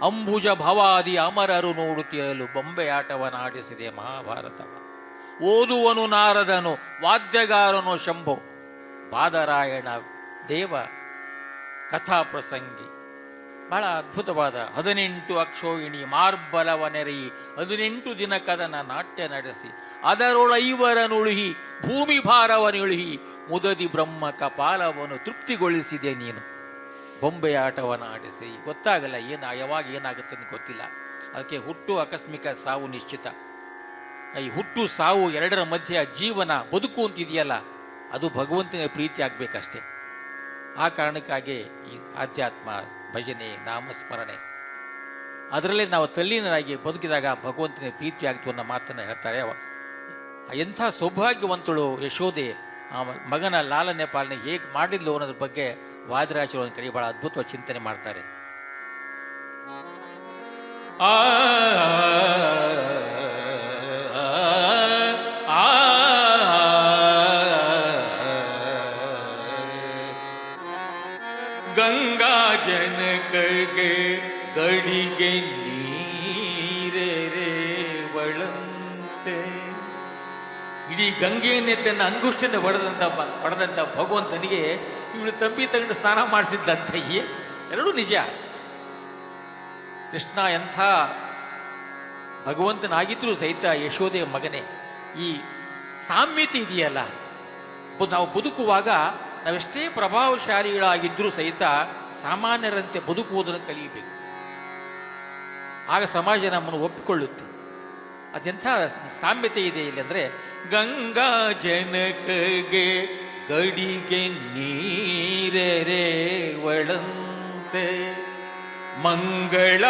ಅಂಬುಜ ಭವಾದಿ ಅಮರರು ನೋಡುತ್ತಿರಲು ಬೊಂಬೆಯಾಟವನಾಡಿಸಿದೆ ಮಹಾಭಾರತವ. ಓದುವನು ನಾರದನು, ವಾದ್ಯಗಾರನು ಶಂಭು, ಬಾದರಾಯಣ ದೇವ ಕಥಾ ಪ್ರಸಂಗಿ. ಬಹಳ ಅದ್ಭುತವಾದ 18 ಅಕ್ಷೋಹಿಣಿ ಮಾರ್ಬಲವ ನೆರೆಯಿ 18 ದಿನ ಕದನ ನಾಟ್ಯ ನಡೆಸಿ ಅದರೊಳೈವರನುಳುಹಿ ಭೂಮಿ ಭಾರವನುಳುಹಿ ಮುದದಿ ಬ್ರಹ್ಮ ಕಪಾಲವನ್ನು ತೃಪ್ತಿಗೊಳಿಸಿದೆ ನೀನು. ಬೊಂಬೆಯ ಆಟವನ್ನು ಆಡಿಸಿ ಗೊತ್ತಾಗಲ್ಲ ಯಾವಾಗ ಏನಾಗುತ್ತೆ ಅಂತ ಗೊತ್ತಿಲ್ಲ. ಅದಕ್ಕೆ ಹುಟ್ಟು ಆಕಸ್ಮಿಕ, ಸಾವು ನಿಶ್ಚಿತ. ಈ ಹುಟ್ಟು ಸಾವು ಎರಡರ ಮಧ್ಯೆ ಜೀವನ ಬದುಕು ಅಂತಿದೆಯಲ್ಲ, ಅದು ಭಗವಂತನ ಪ್ರೀತಿ ಆಗಬೇಕಷ್ಟೆ. ಆ ಕಾರಣಕ್ಕಾಗಿ ಈ ಆಧ್ಯಾತ್ಮ, ಭಜನೆ, ನಾಮಸ್ಮರಣೆ ಅದರಲ್ಲೇ ನಾವು ತಲ್ಲೀನರಾಗಿ ಬದುಕಿದಾಗ ಭಗವಂತನ ಪ್ರೀತಿ ಆಗ್ತು ಅನ್ನೋ ಮಾತನ್ನು ಹೇಳ್ತಾರೆ. ಎಂಥ ಸೌಭಾಗ್ಯವಂತಳು ಯಶೋದೆ, ಆ ಮಗನ ಲಾಲನೆ ಪಾಲನೆ ಹೇಗೆ ಮಾಡಿದ್ಲು ಅನ್ನೋದ್ರ ಬಗ್ಗೆ ವಾದಿರಾಜರು ಒಂದು ಕಡೆ ಬಹಳ ಅದ್ಭುತವಾಗಿ ಚಿಂತನೆ ಮಾಡ್ತಾರೆ. ಗಂಗಾ ಜನಕಗೆ ಗಡಿಗೆ ನೀರೇ ಒಳಂತೆ. ಇಡೀ ಗಂಗೆಯನ್ನೇ ತನ್ನ ಅಂಗುಷ್ಟದಿಂದ ಪಡೆದಂಥ ಭಗವಂತನಿಗೆ ಇವಳು ತಂಬಿ ತಗೊಂಡು ಸ್ನಾನ ಮಾಡಿಸಿದ್ದಂತೆ. ಎರಡೂ ನಿಜ. ಕೃಷ್ಣ ಎಂಥ ಭಗವಂತನಾಗಿದ್ರೂ ಸಹಿತ ಯಶೋದೆಯ ಮಗನೇ. ಈ ಸಾಮ್ಯತೆ ಇದೆಯಲ್ಲ, ನಾವು ಬದುಕುವಾಗ ನಾವೆಷ್ಟೇ ಪ್ರಭಾವಶಾಲಿಗಳಾಗಿದ್ದರೂ ಸಹಿತ ಸಾಮಾನ್ಯರಂತೆ ಬದುಕುವುದನ್ನು ಕಲಿಯಬೇಕು. ಆಗ ಸಮಾಜ ನಮ್ಮನ್ನು ಒಪ್ಪಿಕೊಳ್ಳುತ್ತೆ. ಅದೆಂಥ ಸಾಮ್ಯತೆ ಇದೆ ಇಲ್ಲಿ ಅಂದರೆ, ಗಂಗಾ ಜನಕಗೆ ಗಡಿಗೆ ನೀರೇ ಒಳಂತೆ, ಮಂಗಳಾಂಗಗೆ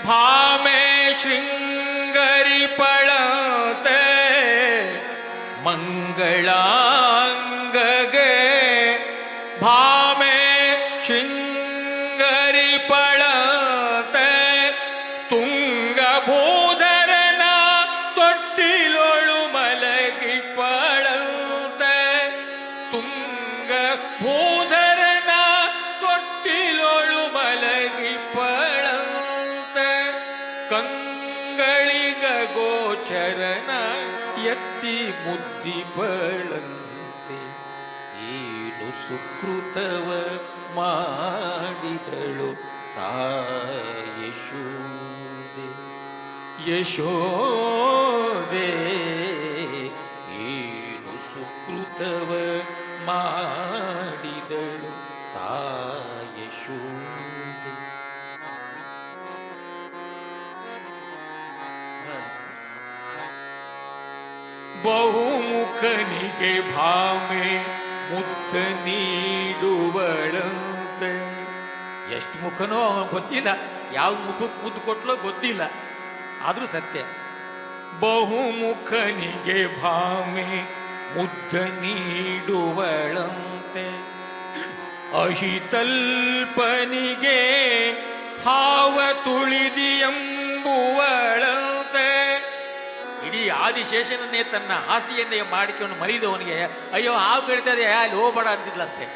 ಭಾಮೆ ಶೃಂಗರಿ ಪಳಂತೆ, ಮಂಗಳಾಂಗಗೆ ಭಾಮೆ ಶೃಂಗರಿ ಪಳಂತೆ, ತುಂಗಭೂಧರನ ತೊಟ್ಟಿಲೊಳು ಮಲಗಿ ಪಳಂತೆ, ತುಂಗಭೂಧರನ ತೊಟ್ಟಿಲೊಳು ಮಲಗಿ ಪಳಂತೆ, ಕಂಗಳಿಗ ಗೋಚರನ ಎತ್ತಿ ಮುದ್ದಿ ಪಳಂತೆ, ಏನು ಸುಕೃತವ ಮಾಡಿದಳು ಯಶೋದೆ, ಯಶೋದೆ ಏನು ಸುಕೃತವ ಮಾಡಿದಳು ಯಶೋದೆ. ಬಹುಮುಖನಿಗೆ ಭಾಮೆ ಮುತ್ತ ನೀಡುವಳಂತೆ. ಎಷ್ಟು ಮುಖನೋ ಅವನು ಗೊತ್ತಿಲ್ಲ, ಯಾವ ಮುಖಕ್ಕೆ ಮುದ್ದು ಕೊಟ್ಲೋ ಗೊತ್ತಿಲ್ಲ, ಆದರೂ ಸತ್ಯ. ಬಹುಮುಖನಿಗೆ ಭಾಮೆ ಮುದ್ದ ನೀಡುವಳಂತೆ, ಅಹಿತಲ್ಪನಿಗೆ ಹಾವ ತುಳಿದಿಯಂಬುವಳಂತೆ. ಇಡೀ ಆದಿಶೇಷನನ್ನೇ ತನ್ನ ಹಾಸಿಯನ್ನೇ ಮಾಡಿಕೊಂಡು ಮರಿದವನಿಗೆ ಅಯ್ಯೋ ಹಾವು ಕಡಿತದೆ ಅಲ್ಲಿ ಹೋಗಬೇಡ ಅಂತಿದ್ಲಂತೆ.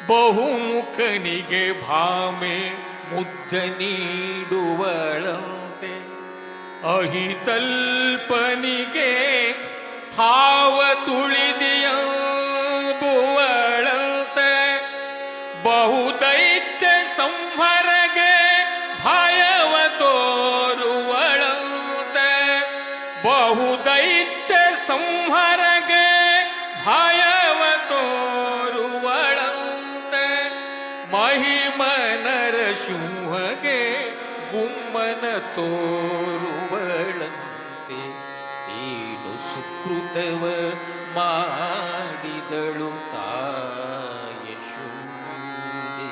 ಬಹುಮುಖನಿಗೆ ಭಾಮೆ ಮುದ್ದ ನೀಡುವಳಂತೆ, ಅಹಿತಲ್ಪನಿಗೆ ಹಾವ ತುಳಿದಿಯಂಬುವಳಂತೆ, ಬಹುದೈತ್ಯ ಸಂಹರಗೆ ಭಯವ ತೋರುವಳಂತೆ, ಬಹುದೈತ್ಯ ಸಂಹರಗೆ ಭಯವ ತೋರುವಳಂತೆ, ಮಹಿಮನರ ಶುಂಹಗೆ ಗುಮ್ಮನ ತೋರುವಳಂತೆ, ಏನು ಸುಕೃತವ ಮಾಡಿದಳು ಯಶೋದೆ.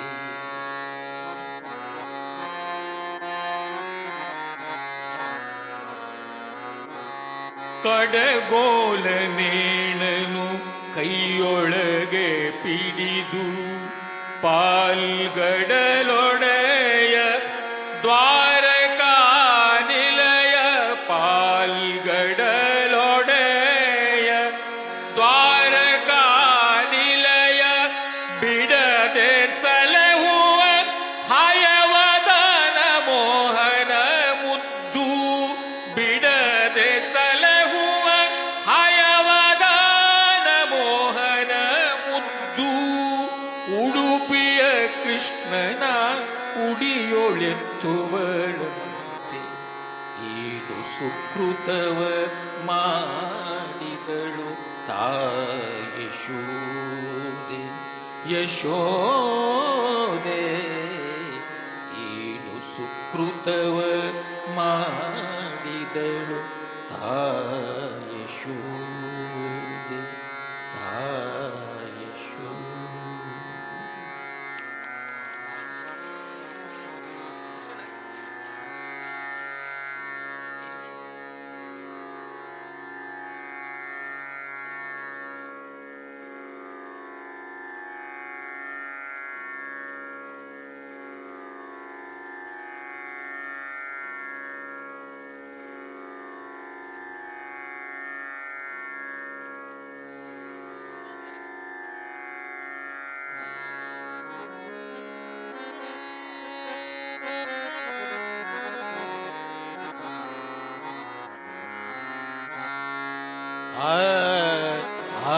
ಕಡಗೋಲನೇಣನು ಕೈಯೊಳಗೆ ಪಿಡಿದು ಪಾಲ್ಗಡಲೊಡೆಯ ದ್ವಾರಕಾ ನಿಲಯ, ಪಾಲ್ಗಡಲೊಡೆಯ ಸುಕೃತವ ಮಾಡಿದಳು ತಾಯಶೋದೆ ಯಶೋದೆ ಏನು ಸುಕೃತವ ಮಾಡಿದಳು ತಾಯಶೋದೆ ತಾಯಶೋದೆ. ಆ ಆ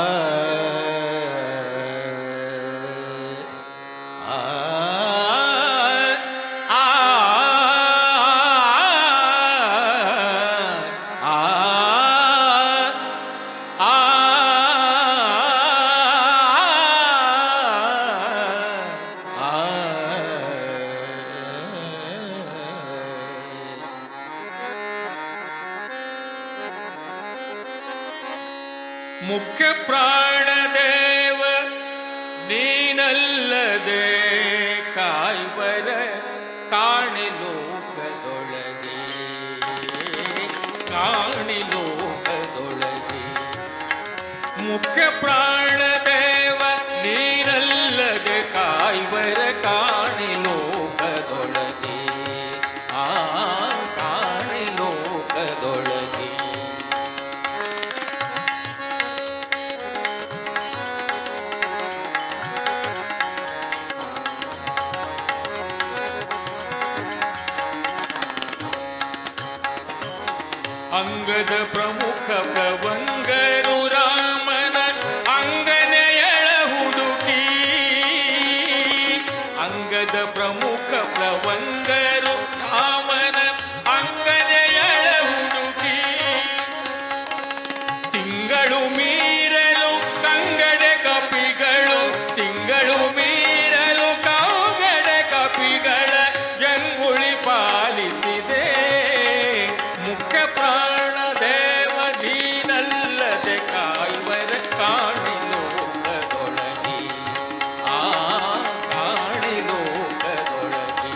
ಆ ಮುಖ್ಯ ಪ್ರಾಣದೇವ ನೀನಲ್ಲದೆ ಕಾಯುವರ ಕಾಣೆ ಲೋಕದೊಳಗೆ ಕಾಣೆ ಲೋಕದೊಳಗೆ ಮುಖ್ಯ ಪ್ರಾಣದೇವ ನೀನಲ್ಲದೆ ಕಾಯುವರ ಕಾಣೆ ಲೋಕದೊಳಗೆ ಆ ಕಾಣೆ ಲೋಕದೊಳಗೆ ಅಂಗದ ಪ್ರಮುಖ ಪ್ರವಂಗರು ರಾಮನ ಅಂಗನೆಯಳ ಹುಡುಕಿ ಅಂಗದ ಪ್ರಮುಖ ಪ್ರವಂಗರು ರಾಮನ ಅಂಗನೆಯಳ ಹುಡುಕಿ ತಿಂಗಳು ಮೀರಲು ಕಂಗಡೆ ಕಪಿಗಳು ತಿಂಗಳು ಮೀರಲು ಕೌಗಡೆ ಕಪಿಗಳ ಜಂಗುಳಿ ಪಾಲಿಸಿದೆ ಮುಖ್ಯ ಪ್ರಾಣದೇವ ನೀನಲ್ಲದೆ ಕಾಯುವರ ಕಾಣೆ ಲೋಕದೊಳಗೆ ಆ ಕಾಣೆ ಲೋಕದೊಳಗೆ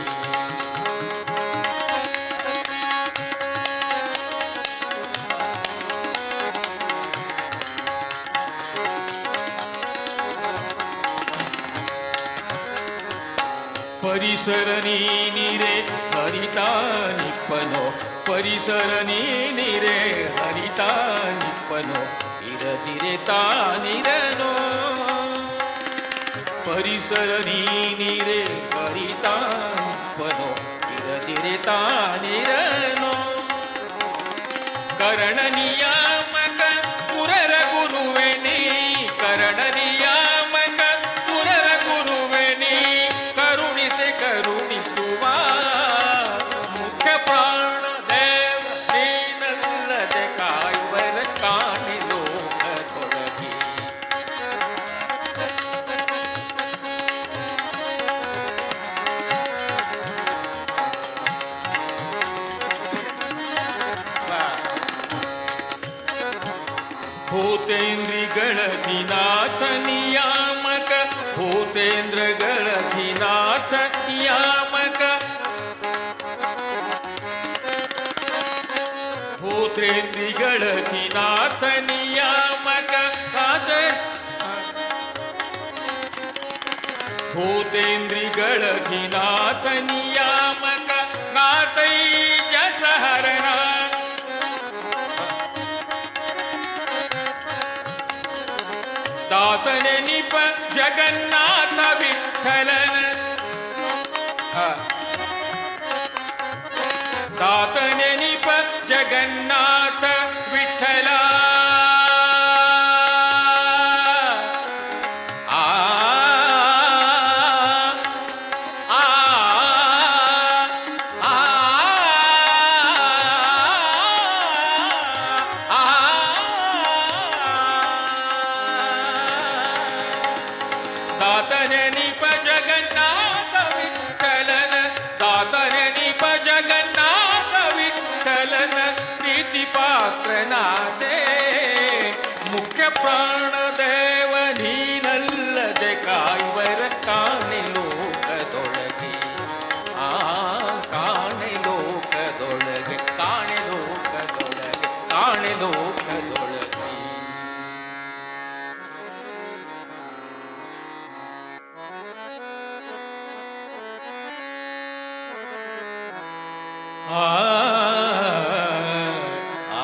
ಪರಿಸರ ನೀನಿರೆ ಹರಿತಾನಿಪ್ಪನೋ ಪರಿಸರ ನೀನಿರೆ ಹರಿತಾನಿಪ್ಪನೋ ಇರದಿರೆ ತಾನಿರನೋ ಪರಿಸರ ನೀನಿರೆ ಹರಿತಾನಿಪ್ಪನೋ ಇರದಿರೆ ತಾನಿರನೋ ಕರಣ ನಿಯಾಮಕ ಪುರರ ಗುರುವೆನಿ ಕರಣ ನಿಯಾಮಕ ಸುರರ ಗುರುವೆನಿ ಕರುಣಿಸೆ ಕರುಣಿಸುವ ಮುಖ್ಯ ಪ್ರಾಣದೇವ ನೀನಲ್ಲದೆ ಕಾಯುವರ ಕಾಣೆ ಲೋಕದೊಳಗೆ ಭೂತೇಂದ್ರಿಗಳ ಧಿನಾಥ ನಿಯಾಮಕ ಭೂತೇಂದ್ರಗಳ ಧಿನಾಥ ನಿಯಾಮಕ ಭೂತೇಂದ್ರಿಗಳ ಧಿನಾಥ ನಿಯಾಮಕ ಭೂತೇಂದ್ರಿಗಳ ಧಿನಾಥ ನಿಯಾಮಕ ನಾಥೈಜ ಸಹರಣ ದಾತನೆ ನಿಪ ಜಗನ್ನಾಥ ವಿಠಲನ ದಾತನೆ ನಿಪ ಜಗನ್ನಾಥ ವಿಠಲ ಆ ಆ ಆ ದಾತನೆನಿಪ ಜಗನ್ನಾಥ ವಿಠಲನ ದಾತನೆನಿಪ ಜಗನ್ನಾಥ ವಿಠಲನ ಪ್ರೀತಿ ಪಾತ್ರನಾದೆ ಮುಖ್ಯ ಪ್ರಾಣದೇವ ನೀನಲ್ಲದೆ ಕಾಯುವರ ಕಾಣೆ ಲೋಕದೊಳಗೆ ಆ ಕಾಣೆ ಲೋಕದೊಳಗೆ ಕಾಣೆ ಲೋಕದೊಳಗೆ ಕಾಣೆ ಲೋಕದೊಳಗೆ ಆ ಆ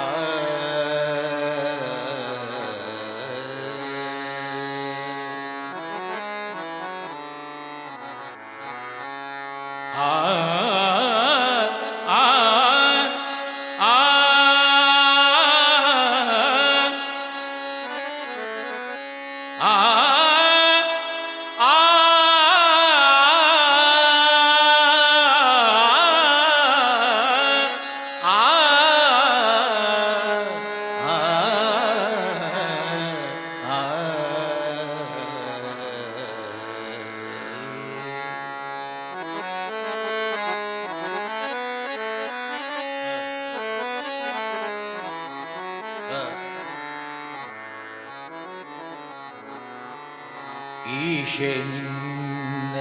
ಈಶನಿನ್ನ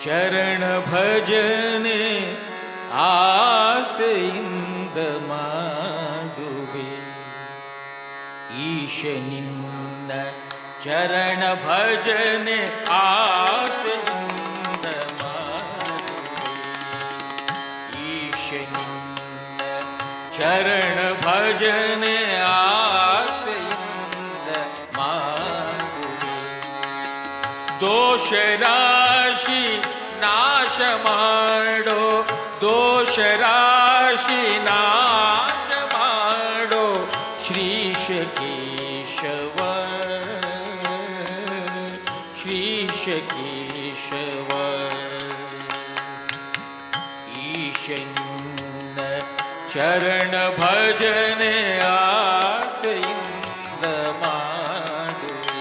ಚರಣ ಭಜನೆ ಆಸೆಯಿಂದ ಮಾಡುವೆ ಈಶನಿನ್ನ ಚರಣ ಭಜನೆ ಆಸೆಯಿಂದ ಮಾಡುವೆ ಈಶನಿನ್ನ ಚರಣ ಭಜನೆ ಆಸೆಯಿಂದ ಮಾಡುವೆ ದೋಷ ರಾಶಿ ನಾಶ ಮಾಡೋ ದೋಷ ರಾಶಿ ನಾಶ ಮಾಡೋ ಶ್ರೀಶ ಕೇಶವ ಶ್ರೀಶ ಕೇಶವ ಈಶನಿನ್ನ ಚರಣ ಭಜನೆ ಆಸೆಯಿಂದ ಮಾಡುವೆ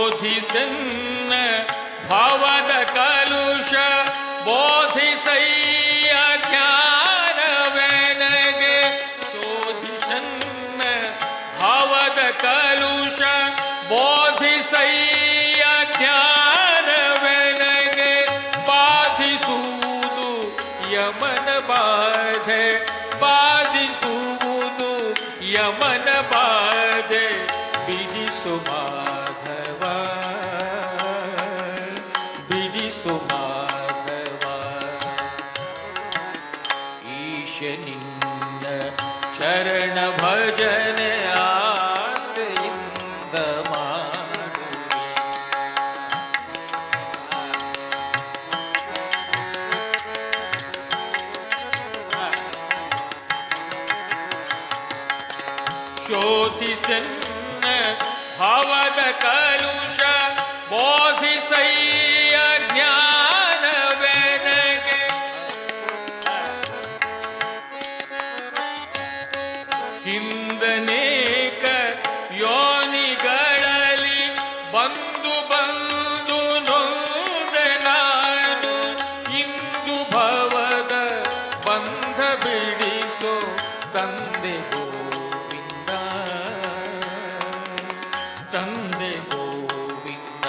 ಶೋಧಿಸನ್ನ ಭವದ ಕಲುಷ ಬೋಧಿಸಯ್ಯ ಜ್ಞಾನವೆನಗೆ ಶೋಧಿಸನ್ನ ಭವದ ಕಲುಷ ಬೋಧಿಸಯ್ಯ ಜ್ಞಾನವೆನಗೆ ಬಾಧಿಸುವುದು ಯಮನ ಬಾಧೆ ಬಾಧಿಸುವುದು ಯಮನ ಬಾಧೆ ಬಿಡಿಸು ಮಾಧವ ಬಿಡಿಸು ಮಾಧವ ಈಶನಿನ್ನ ಚರಣ ಭಜನೆ ಆಸೆಯಿಂದ ಮಾಡುವೆ ಶೋಧಿಸನ್ನ ಭವದ ಕಲುಷ ಬೋಧಿಸಯ್ಯ ಜ್ಞಾನವೆನಗೆ ಹಿಂದನೇಕ ಯೋನಿಗಳಲ್ಲಿ ಬಂದು ಬಂದು ನೊಂದೆ ನಾನು ಇಂದು ಭವದ ಬಂಧ ಬಿಡಿಸೋ ತಂದೆ ಗೋವಿಂದ ತಂದೆ ಗೋವಿಂದ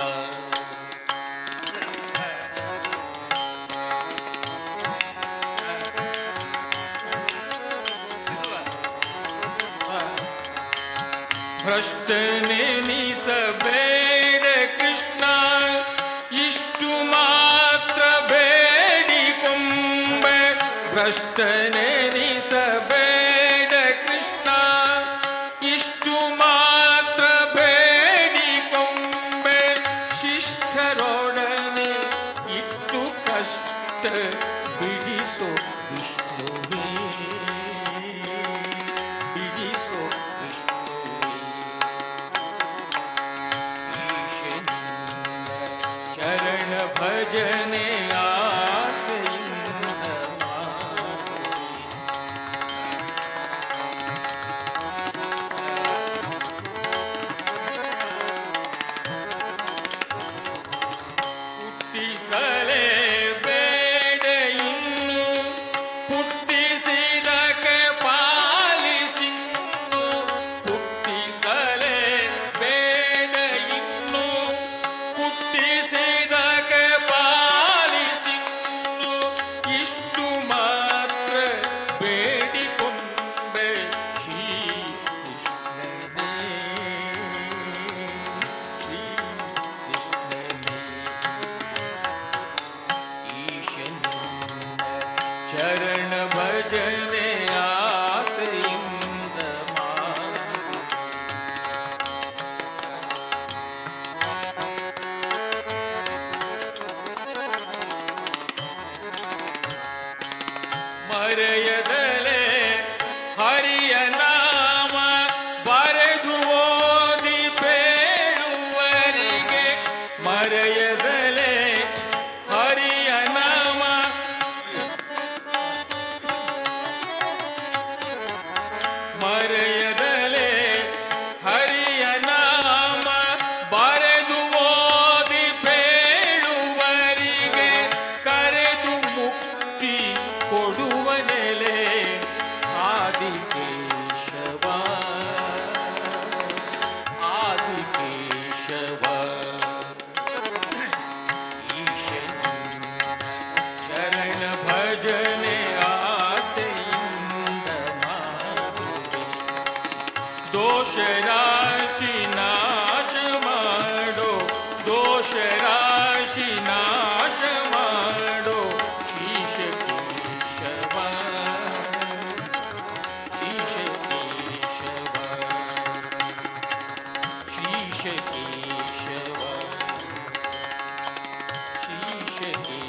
ಭ್ರಷ್ಟನೆನಿಸಬೇಡ ಕೃಷ್ಣ ಇಷ್ಟು ಮಾತ್ರ ಬೇಡಿಕೊಂಬೆ ಭ್ರಷ್ಟನೆನಿಸಬೇಡ ಕೃಷ್ಣ ಇಷ್ಟು ಮಾತ್ರ ಬೇಡಿಕೊಂಬೆ ಶಿಷ್ಟರೊಡನೆ ಇಟ್ಟು ಕಷ್ಟ ಬಿಡಿಸೋ ವಿಷ್ಣುವೇ ಬಿಡಿಸೋ ವಿಷ್ಣುವೇ ಮರೆಯದಲೇ ಹರಿಯ ನಾಮ ಬರೆದು ಓದಿ ಬೇಡುವರಿಗೆ ಕರೆದು ಮುಕ್ತಿ ಕೊಡುವ ನೆಲೆ ಆದಿಕೇಶವ ಆದಿಕೇಶವ ಈಶನ ಶರಣ ಭಜನೆ ಆಸೆಯಿಂದ ಮಾಡುವೆ ದೋಷ ರಾಶಿ ನಾಶ ಮಾಡೋ ದೋಷ ರಾಶಿ ನಾಶ ಮಾಡೋ ಶೀಶ ಕೇಶವ ಶೀಶ ಕೇಶವ ಶೀಶ ಕೇಶವ ಶೀಶ ಕೇಶವ